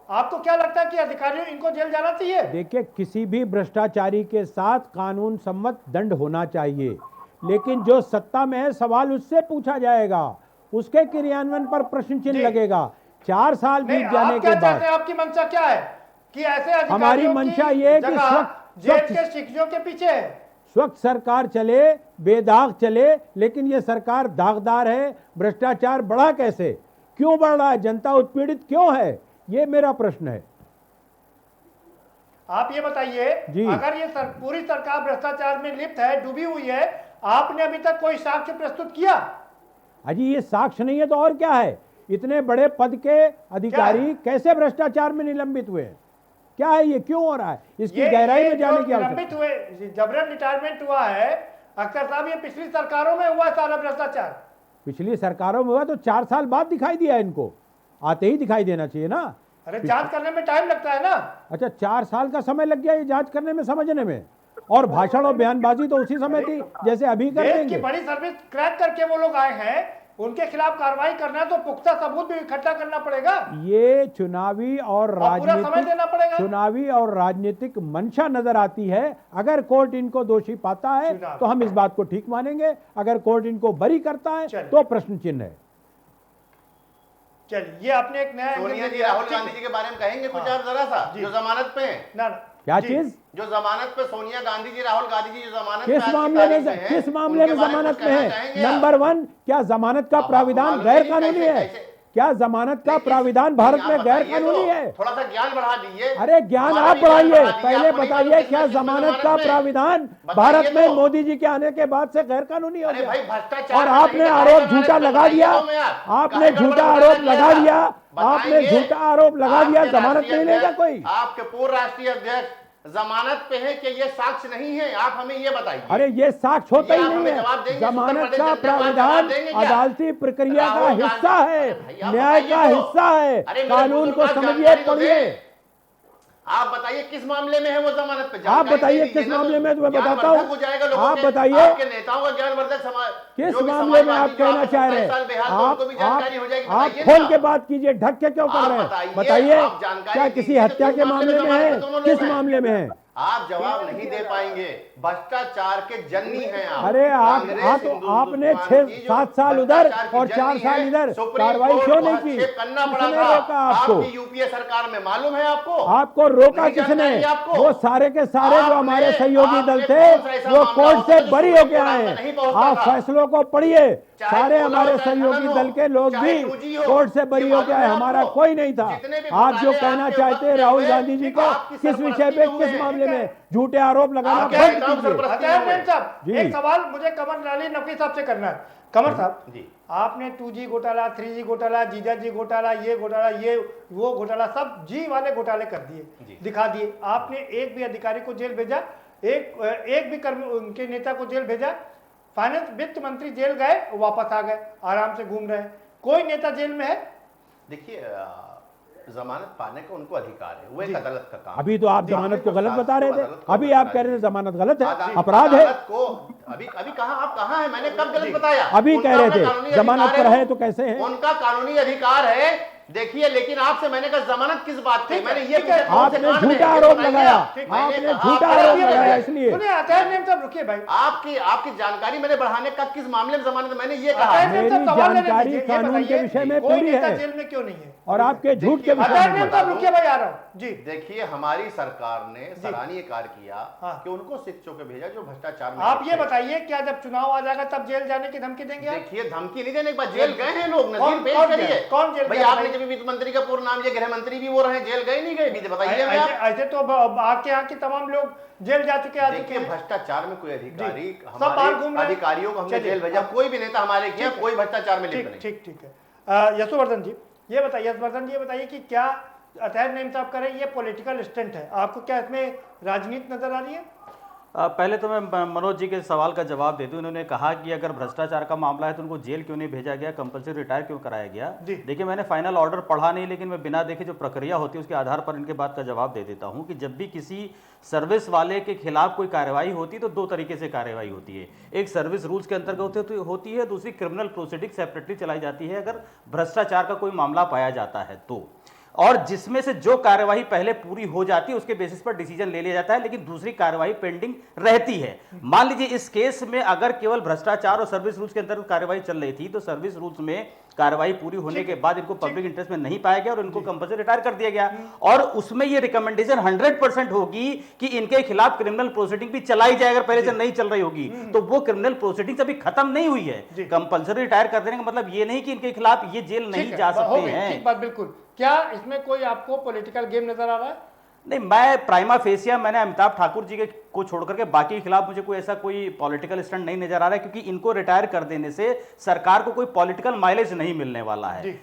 आपको क्या लगता है कि अधिकारियों इनको जेल जाना चाहिए? देखिए, किसी भी भ्रष्टाचारी के साथ कानून सम्मत दंड होना चाहिए, लेकिन जो सत्ता में है सवाल उससे पूछा जाएगा, उसके क्रियान्वयन पर प्रश्न चिन्ह लगेगा। 4 साल बीत जाने के बाद आपकी मंशा क्या है कि ऐसे हमारी मंशा ये कि जेल के शिक्षकों के पीछे है। स्वच्छ सरकार चले, बेदाग चले, लेकिन ये सरकार दागदार है। भ्रष्टाचार बढ़ा कैसे, क्यों बढ़ रहा है, जनता उत्पीड़ित क्यों है, ये मेरा प्रश्न है। आप ये बताइए, अगर ये पूरी सरकार भ्रष्टाचार में लिप्त है, डूबी हुई है, आपने अभी तक कोई साक्ष्य प्रस्तुत किया? अजी, ये साक्ष्य नहीं है तो और क्या है? इतने बड़े पद के अधिकारी कैसे भ्रष्टाचार में निलंबित हुए? क्या है ये, क्यों हो रहा है? इसकी गहराई में जाने की आवश्यकता है। जबरन रिटायरमेंट हुआ है अख्तर साहब, ये पिछली सरकारों में हुआ सारा भ्रष्टाचार। पिछली सरकारों में हुआ तो 4 साल बाद दिखाई दिया, इनको आते ही दिखाई देना चाहिए ना। अरे जांच करने में टाइम लगता है ना। अच्छा, 4 साल का समय लग गया ये जांच करने में, समझने में, और भाषण और बयानबाजी तो उसी समय थी जैसे अभी कर देंगे। देश की बड़ी सर्विस क्रैक करके वो लोग आए हैं, उनके खिलाफ कार्रवाई करना है तो पुख्ता सबूत भी इकट्ठा करना पड़ेगा। ये चुनावी और राजनीतिक मंशा नजर आती है। अगर कोर्ट इनको दोषी पाता है तो हम इस बात को ठीक मानेंगे, अगर कोर्ट इनको बरी करता है तो प्रश्न चिन्ह है। चलिए, ये आपने एक नया सोनिया जी राहुल गांधी जी के बारे में कहेंगे कुछ आप जरा सा, जो जमानत पे है ना। क्या चीज? जो जमानत पे सोनिया गांधी जी, राहुल गांधी जी जो जमानत किस मामले में जमानत में है? नंबर 1, क्या जमानत का प्राविधान गैर कानूनी है? क्या जमानत का प्राविधान भारत में गैर कानूनी है? थोड़ा सा ज्ञान बढ़ा दीजिए। अरे ज्ञान आप बढ़ाइए, पहले बताइए क्या जमानत का प्राविधान भारत में मोदी जी के आने के बाद से गैर कानूनी हो गया? और आपने आरोप झूठा लगा दिया, आपने झूठा आरोप लगा दिया, जमानत नहीं लेगा कोई। आपके पूर्व राष्ट्रीय अध्यक्ष जमानत पे है कि ये साक्ष्य नहीं है, आप हमें ये बताइए। अरे ये साक्ष्य होता ही नहीं है। जमानत का प्रावधान अदालती प्रक्रिया का हिस्सा है, न्याय का हिस्सा है। कानून को समझिए, पढ़िए। आप बताइए किस मामले में है वो जमानत पे? आप बताइए किस मामले में, तो मैं बताता हूँ। आप बताइए नेताओं का ज्ञानवर्धक समाज किस मामले में आप कहना चाह रहे हैं। आप खोल के बात कीजिए, ढक के क्यों कर रहे हैं? बताइए, क्या किसी हत्या के मामले में है? किस मामले में है? आप जवाब नहीं दे पाएंगे। भ्रष्टाचार के जननी हैं आप। अरे आपने 6-7 साल उधर और 4 साल इधर कार्रवाई क्यों नहीं की? करना पड़ा किसने था रोका आपको? आपकी यूपीए सरकार में, मालूम है आपको? आपको रोका नहीं किसने? जानकारी आपको? वो सारे के सारे जो हमारे सहयोगी दल थे वो कोर्ट से बरी होके आए हैं। आप फैसलों को पढ़िए, सारे हमारे सहयोगी दल के लोग भी कोर्ट से बरी होके आए, हमारा कोई नहीं था। आप जो कहना चाहते हैं राहुल गांधी जी को किस विषय पे, किस मामले में झूठे आरोप लगाना बंद कीजिए। एक सवाल मुझे कमर अली नकवी साहब से करना है। कमर साहब, आपने 2G घोटाला, 3G घोटाला, जीजाजी घोटाला, ये वो घोटाला, सब जी वाले घोटाले कर दिए, दिखा दिए। आपने एक भी अधिकारी को जेल भेजा, एक भी उनके नेता को जेल भेजा? फाइनेंस वित्त मंत्री जेल गए, वापस आ गए, आराम से घूम रहे हैं। कोई नेता जेल में है? देखिए, जमानत पाने का उनको अधिकार है, वो एक अदालत का काम। अभी तो आप जमानत को गलत बता रहे थे, अभी आप कह रहे थे जमानत गलत है, अपराध है। अभी कहा, आप कहा है, मैंने कब गलत बताया? अभी कह रहे थे जमानत पर है तो कैसे है? उनका कानूनी अधिकार है। देखिए, लेकिन आपसे मैंने कहा जमानत किस बात पे? मैंने ये आपने झूठा आरोप लगाया, आपने झूठा आरोप लगाया, इसलिए रुकिए भाई, आपकी जानकारी मैंने बढ़ाने का किस मामले में जमानत? मैंने ये कहा मेरी जानकारी कानून के विषय में पूरी है, जेल में क्यों नहीं है, और आपके झूठ के विषय में। रुकिए भाई, आ रहा हूँ जी। देखिए, हमारी सरकार ने सराहनीय कार्य किया कि उनको शिक्षकों को भेजा जो भ्रष्टाचार में। आप ये बताइए, क्या जब चुनाव आ जाएगा तब जेल जाने की धमकी देंगे? देखिए, धमकी नहीं देने के बाद जेल गए हैं लोग, नजीर पेश करिए। कौन जेल भाई? आपने जब वित्त मंत्री का पूर्ण नाम, ये गृह मंत्री भी वो रहे, जेल गए नहीं गए? बताइए। ऐसे तो आपके यहाँ के तमाम लोग जेल जा चुके हैं। देखिए, भ्रष्टाचार में कोई अधिकारी, हमारे अधिकारियों को हमने जेल भेजा, कोई भी नेता हमारे किया, कोई भ्रष्टाचार में लिप्त नहीं। ठीक है। यशोवर्धन जी ये बताइए कि क्या अतहर नईम साहब कह रहे हैं ये पॉलिटिकल स्टंट है? आपको क्या इसमें राजनीति नजर आ रही है? पहले तो मैं मनोज जी के सवाल का जवाब दे दूं। उन्होंने कहा कि अगर भ्रष्टाचार का मामला है तो उनको जेल क्यों नहीं भेजा गया, कंपल्सरी रिटायर क्यों कराया गया? देखिए, मैंने फाइनल ऑर्डर पढ़ा नहीं, लेकिन मैं बिना देखे जो प्रक्रिया होती है उसके आधार पर इनके बात का जवाब दे देता हूं कि जब भी किसी सर्विस वाले के खिलाफ कोई कार्रवाई होती है तो 2 तरीके से कार्रवाई होती है। एक सर्विस रूल्स के अंतर्गत होती है, दूसरी क्रिमिनल प्रोसीडिंग सेपरेटली चलाई जाती है अगर भ्रष्टाचार का कोई मामला पाया जाता है तो। और जिसमें से जो कार्यवाही पहले पूरी हो जाती है उसके बेसिस पर डिसीजन ले लिया जाता है, लेकिन दूसरी कार्यवाही पेंडिंग रहती है। मान लीजिए इस केस में अगर केवल भ्रष्टाचार और सर्विस रूल्स के अंतर्गत कार्यवाही चल रही थी तो सर्विस रूल्स में कार्यवाही पूरी होने के बाद इनको पब्लिक इंटरेस्ट में नहीं पाया गया और इनको कंपल्सरी रिटायर कर दिया गया, और उसमें ये रिकमेंडेशन 100% होगी कि इनके खिलाफ क्रिमिनल प्रोसीडिंग भी चलाई जाए। अगर पहले से नहीं चल रही होगी तो वो क्रिमिनल प्रोसीडिंग अभी खत्म नहीं हुई है। कंपल्सरी रिटायर कर देने का मतलब ये नहीं कि इनके खिलाफ ये जेल नहीं जा सकते हैं। ठीक बात, बिल्कुल। क्या इसमें कोई आपको पॉलिटिकल गेम नजर आ रहा है? नहीं, मैं प्राइमा फेसिया मैंने अमिताभ ठाकुर जी के को छोड़ करके बाकी के खिलाफ मुझे कोई ऐसा कोई पॉलिटिकल स्टंट नहीं नजर आ रहा है, क्योंकि इनको रिटायर कर देने से सरकार को कोई पॉलिटिकल माइलेज नहीं मिलने वाला है।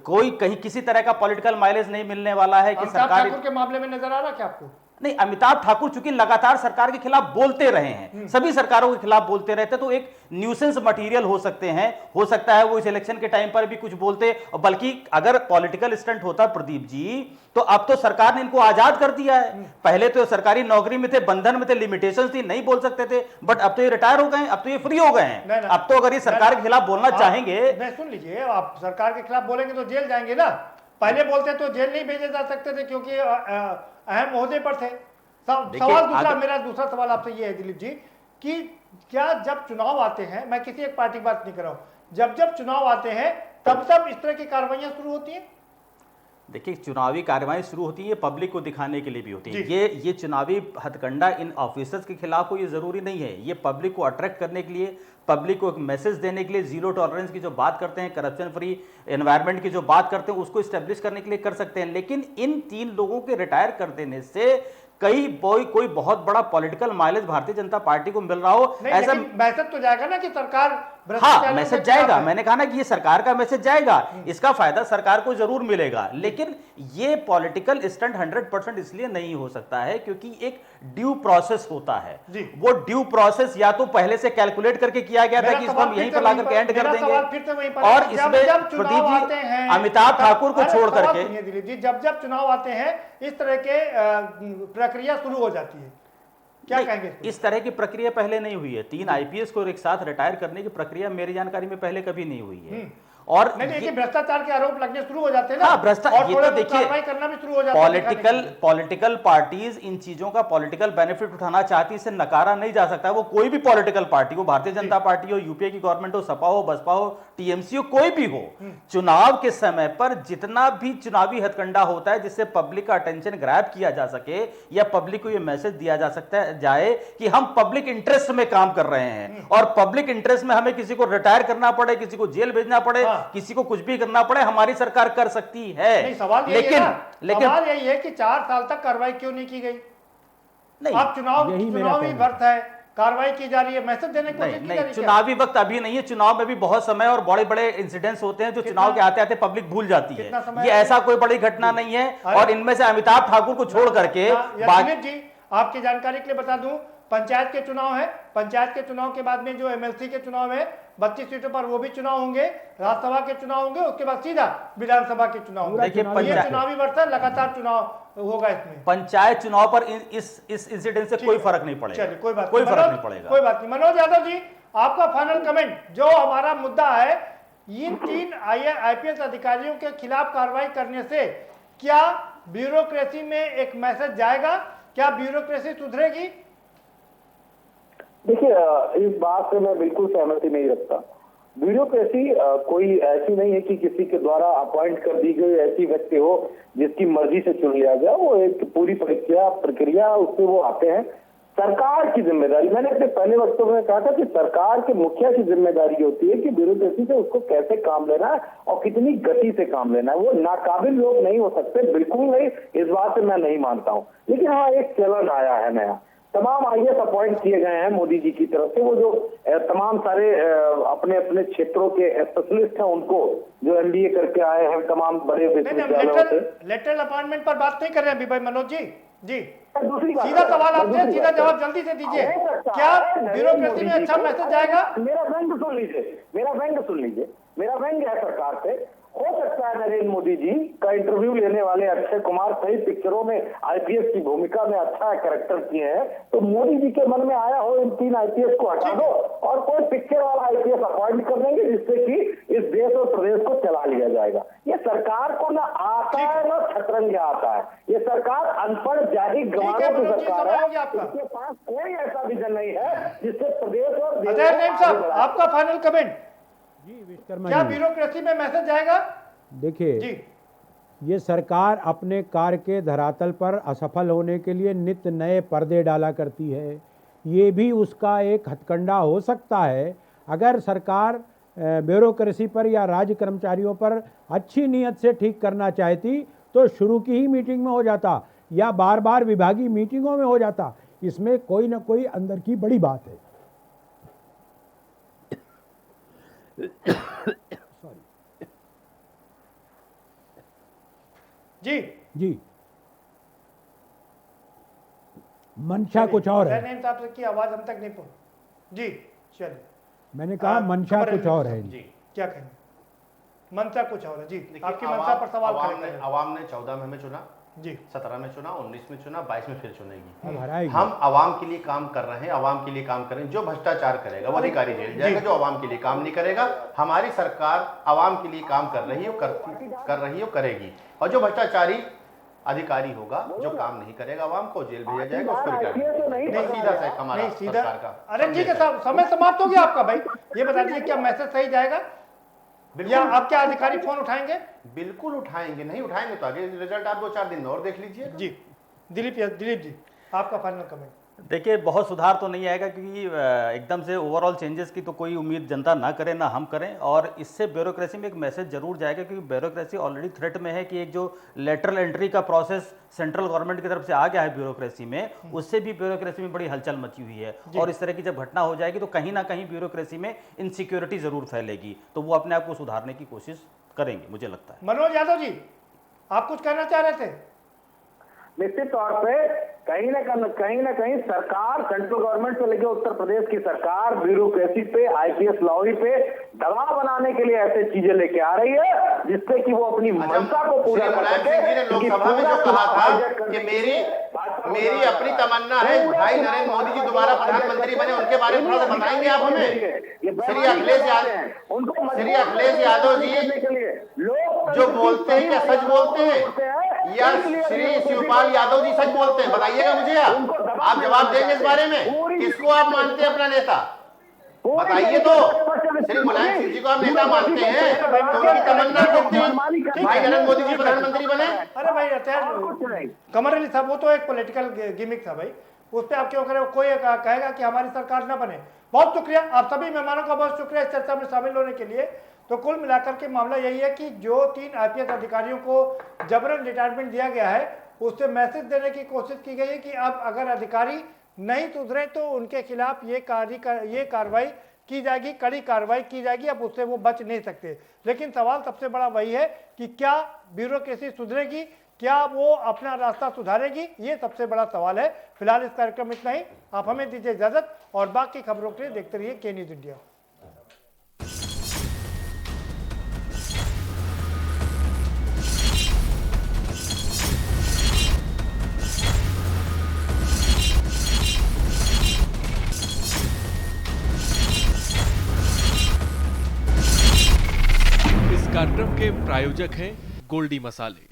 कोई कहीं किसी तरह का पॉलिटिकल माइलेज नहीं मिलने वाला है कि सरकार के मामले में नजर आ रहा है क्या आपको? नहीं, अमिताभ ठाकुर चूंकि लगातार सरकार के खिलाफ बोलते रहे हैं, सभी सरकारों के खिलाफ बोलते रहते, तो एक न्यूसेंस मटेरियल हो सकते हैं। हो सकता है वो इस इलेक्शन के टाइम पर भी कुछ बोलते, और बल्कि अगर पॉलिटिकल स्टंट होता प्रदीप जी तो अब तो सरकार ने इनको आजाद कर दिया है। पहले तो सरकारी नौकरी में थे, बंधन में थे, लिमिटेशंस थी, नहीं बोल सकते थे, बट अब तो ये रिटायर हो गए, अब तो ये फ्री हो गए हैं। अब तो अगर ये सरकार के खिलाफ बोलना चाहेंगे, सुन लीजिए, आप सरकार के खिलाफ बोलेंगे तो जेल जाएंगे ना। पहले बोलते तो जेल नहीं भेजे जा सकते थे क्योंकि अहम ओहदे पर थे। सवाल दूसरा, मेरा दूसरा सवाल आपसे ये है दिलीप जी कि क्या जब चुनाव आते हैं, मैं किसी एक पार्टी की बात नहीं कर रहा हूं, जब चुनाव आते हैं तब इस तरह की कार्रवाइयां शुरू होती हैं? देखिए, चुनावी कार्रवाई शुरू होती है पब्लिक को दिखाने के लिए भी होती है। ये चुनावी हथकंडा इन ऑफिसर्स के खिलाफ हो ये जरूरी नहीं है, ये पब्लिक को अट्रैक्ट करने के लिए, पब्लिक को एक मैसेज देने के लिए, जीरो टॉलरेंस की जो बात करते हैं, करप्शन फ्री एनवायरनमेंट की जो बात करते हैं, उसको स्टैब्लिश करने के लिए कर सकते हैं। लेकिन इन 3 लोगों के रिटायर कर देने से कोई बहुत बड़ा political mileage Bharatiya Janata party को मिल रहा हो ऐसा मैसेज तो जाएगा ना कि सरकार, हाँ मैसेज जाएगा, मैंने कहा ना कि ये सरकार का मैसेज जाएगा, इसका फायदा सरकार को जरूर मिलेगा। लेकिन ये पॉलिटिकल स्टंट 100% इसलिए नहीं हो सकता है क्योंकि एक ड्यू प्रोसेस होता है। वो ड्यू प्रोसेस या तो पहले से कैलकुलेट करके किया गया था कि इसको हम यहीं पर लाकर के एंड कर देंगे, और इसमें प्रदीप जी अमिताभ ठाकुर को छोड़ करके जब चुनाव आते हैं इस तरह के प्रक्रिया शुरू हो जाती है, क्या कहेंगे? इस तरह की प्रक्रिया पहले नहीं हुई है। 3 आईपीएस को एक साथ रिटायर करने की प्रक्रिया मेरी जानकारी में पहले कभी नहीं हुई है। और नहीं देखिए, भ्रष्टाचार के आरोप लगने शुरू हो जाते हैं ना। हाँ, और ये थोड़े तो बहुत देखिए, कार्रवाई करना भी शुरू हो जाता है। पॉलिटिकल पार्टीज इन चीजों का पॉलिटिकल बेनिफिट उठाना चाहती, इसे नकारा नहीं जा सकता। वो कोई भी पॉलिटिकल पार्टी हो, भारतीय जनता पार्टी हो, यूपीए की गवर्नमेंट हो, सपा हो, बसपा हो, टीएमसी हो, कोई भी हो, चुनाव के समय पर जितना भी चुनावी हथकंडा होता है जिससे पब्लिक का अटेंशन ग्रैब किया जा सके या पब्लिक को यह मैसेज दिया जा सकता है जाए कि हम पब्लिक इंटरेस्ट में काम कर रहे हैं, और पब्लिक इंटरेस्ट में हमें किसी को रिटायर करना पड़े, किसी को जेल भेजना पड़े, किसी को कुछ भी करना पड़े, हमारी सरकार कर सकती है। नहीं, सवाल सवाल यही है कि 4 साल तक कार्रवाई क्यों नहीं की गई? नहीं, अब चुनावी वक्त है, कार्रवाई की जा रही है, मैसेज देने की कोशिश की जा रही है। चुनावी वक्त अभी नहीं है, चुनाव में भी बहुत समय और बड़े बड़े इंसिडेंट्स होते हैं जो चुनाव के आते आते पब्लिक भूल जाती है। ये ऐसा कोई बड़ी घटना नहीं है, और इनमें से अमिताभ ठाकुर को छोड़ करके जी, आपकी जानकारी के लिए बता दूं, पंचायत के चुनाव है, पंचायत के चुनाव के बाद में जो एमएलसी के चुनाव है 32 सीटों पर, वो भी चुनाव होंगे, राज्यसभा के चुनाव होंगे, उसके बाद सीधा विधानसभा के चुनाव होंगे। ये चुनावी वर्ष है, लगातार चुनाव होगा इसमें। पंचायत चुनाव पर इस इंसिडेंट से कोई फर्क नहीं पड़ेगा। चलिए, कोई फर्क नहीं पड़ेगा। कोई बात नहीं। मनोज यादव जी, आपका फाइनल कमेंट, जो हमारा मुद्दा है, इन 3 आईपीएस अधिकारियों के खिलाफ कार्रवाई करने से क्या ब्यूरोक्रेसी में एक मैसेज जाएगा? क्या ब्यूरोक्रेसी सुधरेगी? देखिए, इस बात से मैं बिल्कुल सहमति नहीं रखता। ब्यूरोक्रेसी कोई ऐसी नहीं है कि किसी के द्वारा अपॉइंट कर दी गई ऐसी व्यक्ति हो जिसकी मर्जी से चुन लिया गया। वो एक पूरी प्रक्रिया उससे वो आते हैं। सरकार की जिम्मेदारी, मैंने अपने पहले वक्तव्य में कहा था कि सरकार के मुखिया की जिम्मेदारी होती है कि ब्यूरोक्रेसी से उसको कैसे काम लेना है और कितनी गति से काम लेना है। वो नाकाबिल लोग नहीं हो सकते, बिल्कुल नहीं, इस बात से मैं नहीं मानता हूँ। लेकिन हाँ, एक चलन आया है नया, तमाम आईएएस अपॉइंट किए गए हैं मोदी जी की तरफ से। वो जो तमाम सारे अपने अपने क्षेत्रों के स्पेशलिस्ट हैं, उनको जो एमबीए करके आए हैं तमाम बड़े विश्वविद्यालयों से। लेटरल अपॉइंटमेंट पर बात नहीं कर रहे हैं अभी भाई मनोज जी। जी, दूसरी बात, सीधा सवाल आपसे, सीधा जवाब जल्दी से दीजिए। क्या ब्यूरोक्रेसी में अच्छा मैसेज जाएगा? मेरा व्यंग सुन लीजिए, मेरा व्यंग है सरकार से। हो सकता है नरेंद्र मोदी जी का इंटरव्यू लेने वाले अक्षय कुमार सही पिक्चरों में आईपीएस की भूमिका में अच्छा कैरेक्टर किए हैं, तो मोदी जी के मन में आया हो इन 3 आईपीएस को हटा दो और कोई पिक्चर वाला आईपीएस अपॉइंट कर देंगे, जिससे कि इस देश और प्रदेश को चला लिया जाएगा। ये सरकार को ना आता है ना शतरंज आता है। ये सरकार अनपढ़ जाहिर गंवारों की सरकार है। इसके पास कोई ऐसा विजन नहीं है जिससे प्रदेश और अजय नईम साहब, आपका फाइनल कमेंट। जी विश्वकर्मा क्या जी, ब्यूरोक्रेसी में मैसेज जाएगा? देखिए, ये सरकार अपने कार्य के धरातल पर असफल होने के लिए नित्य नए पर्दे डाला करती है। ये भी उसका एक हथकंडा हो सकता है। अगर सरकार ब्यूरोक्रेसी पर या राज्य कर्मचारियों पर अच्छी नीयत से ठीक करना चाहती तो शुरू की ही मीटिंग में हो जाता या बार बार विभागीय मीटिंगों में हो जाता। इसमें कोई ना कोई अंदर की बड़ी बात है। जी जी, मंशा कुछ और है। नईम साहब की आवाज हम तक नहीं पहुंची। जी चलिए, मैंने कहा मंशा कुछ और है। जी, क्या कहेंगे? मंशा कुछ और है। जी, आपकी मंशा पर सवाल आवाम ने 14 में हमें चुना, जी 17 में चुना, 19 में चुना, 22 में फिर चुनेगी। हम आवाम के लिए काम कर रहे हैं, आवाम के लिए काम करें। जो भ्रष्टाचार करेगा वो अधिकारी जेल जाएगा, जो आवाम के लिए काम नहीं करेगा। हमारी सरकार आवाम के लिए काम कर रही है, करेगी। और जो भ्रष्टाचारी अधिकारी होगा, जो काम नहीं करेगा आवाम को, जेल भेजा जाएगा, उसको सीधा सा हमारा सरकार का। अरे ठीक है साहब, समय समाप्त हो गया आपका भाई। ये बता दीजिए क्या मैसेज सही जाएगा या आप क्या अधिकारी फोन उठाएंगे? बिल्कुल उठाएंगे, नहीं उठाएंगे तो आगे रिजल्ट आप 2-4 दिन में और देख लीजिए। जी दिलीप जी, आपका फाइनल कमेंट। देखिए, बहुत सुधार तो नहीं आएगा क्योंकि एकदम से ओवरऑल चेंजेस की तो कोई उम्मीद जनता ना करे ना हम करें। और इससे ब्यूरोक्रेसी में एक मैसेज जरूर जाएगा क्योंकि ब्यूरोक्रेसी ऑलरेडी थ्रेट में है कि एक जो लेटरल एंट्री का प्रोसेस सेंट्रल गवर्नमेंट की तरफ से आ गया है ब्यूरोक्रेसी में, उससे भी ब्यूरोक्रेसी में बड़ी हलचल मची हुई है। और इस तरह की जब घटना हो जाएगी तो कहीं ना कहीं ब्यूरोक्रेसी में इनसिक्योरिटी जरूर फैलेगी, तो वो अपने आप को सुधारने की कोशिश करेंगे, मुझे लगता है। मनोज यादव जी, आप कुछ कहना चाह रहे थे? निश्चित तौर पे कहीं ना कहीं सरकार, सेंट्रल गवर्नमेंट से लेकर उत्तर प्रदेश की सरकार ब्यूरोक्रेसी पे, आईपीएस लॉबी पे दबाव बनाने के लिए ऐसे चीजें लेके आ रही है जिससे कि वो अपनी मंशा को पूरा कर सके। जी ने लोकसभा में जो कहा था कि मेरी अपनी तमन्ना है भाई नरेंद्र मोदी जी दोबारा प्रधानमंत्री बने, उनके बारे में थोड़ा सा बताएंगे आप हमें? श्री अखिलेश यादव जी जो बोलते हैं क्या सच बोलते हैं या श्री शिवपाल यादव जी सच बोलते हैं? बताइएगा मुझे, आप जवाब देंगे इस बारे में? किसको आप मानते हैं अपना नेता? बताइए तो। श्री मुलायम सिंह जी को आप नेता मानते हैं तो उनकी तमन्ना कितनी भाई नरेंद्र मोदी जी प्रधानमंत्री बने? अरे भाई कमर अली साहब, वो तो एक पॉलिटिकल गिमिक था भाई, उस पर आप क्यों करें? कोई कहेगा कि हमारी सरकार ना बने। बहुत शुक्रिया आप सभी मेहमानों का, बहुत शुक्रिया इस चर्चा में शामिल होने के लिए। तो कुल मिलाकर के मामला यही है कि जो 3 आईपीएस अधिकारियों को जबरन रिटायरमेंट दिया गया है, उससे मैसेज देने की कोशिश की गई है कि अब अगर अधिकारी नहीं सुधरे तो उनके खिलाफ ये कार्रवाई की जाएगी, कड़ी कार्रवाई की जाएगी। अब उससे वो बच नहीं सकते। लेकिन सवाल सबसे बड़ा वही है कि क्या ब्यूरोक्रेसी सुधरेगी, क्या वो अपना रास्ता सुधारेगी? ये सबसे बड़ा सवाल है। फिलहाल इस कार्यक्रम में इतना ही। आप हमें दीजिए इजाजत और बाकी खबरों के लिए देखते रहिए के न्यूज इंडिया। इस कार्यक्रम के प्रायोजक हैं गोल्डी मसाले।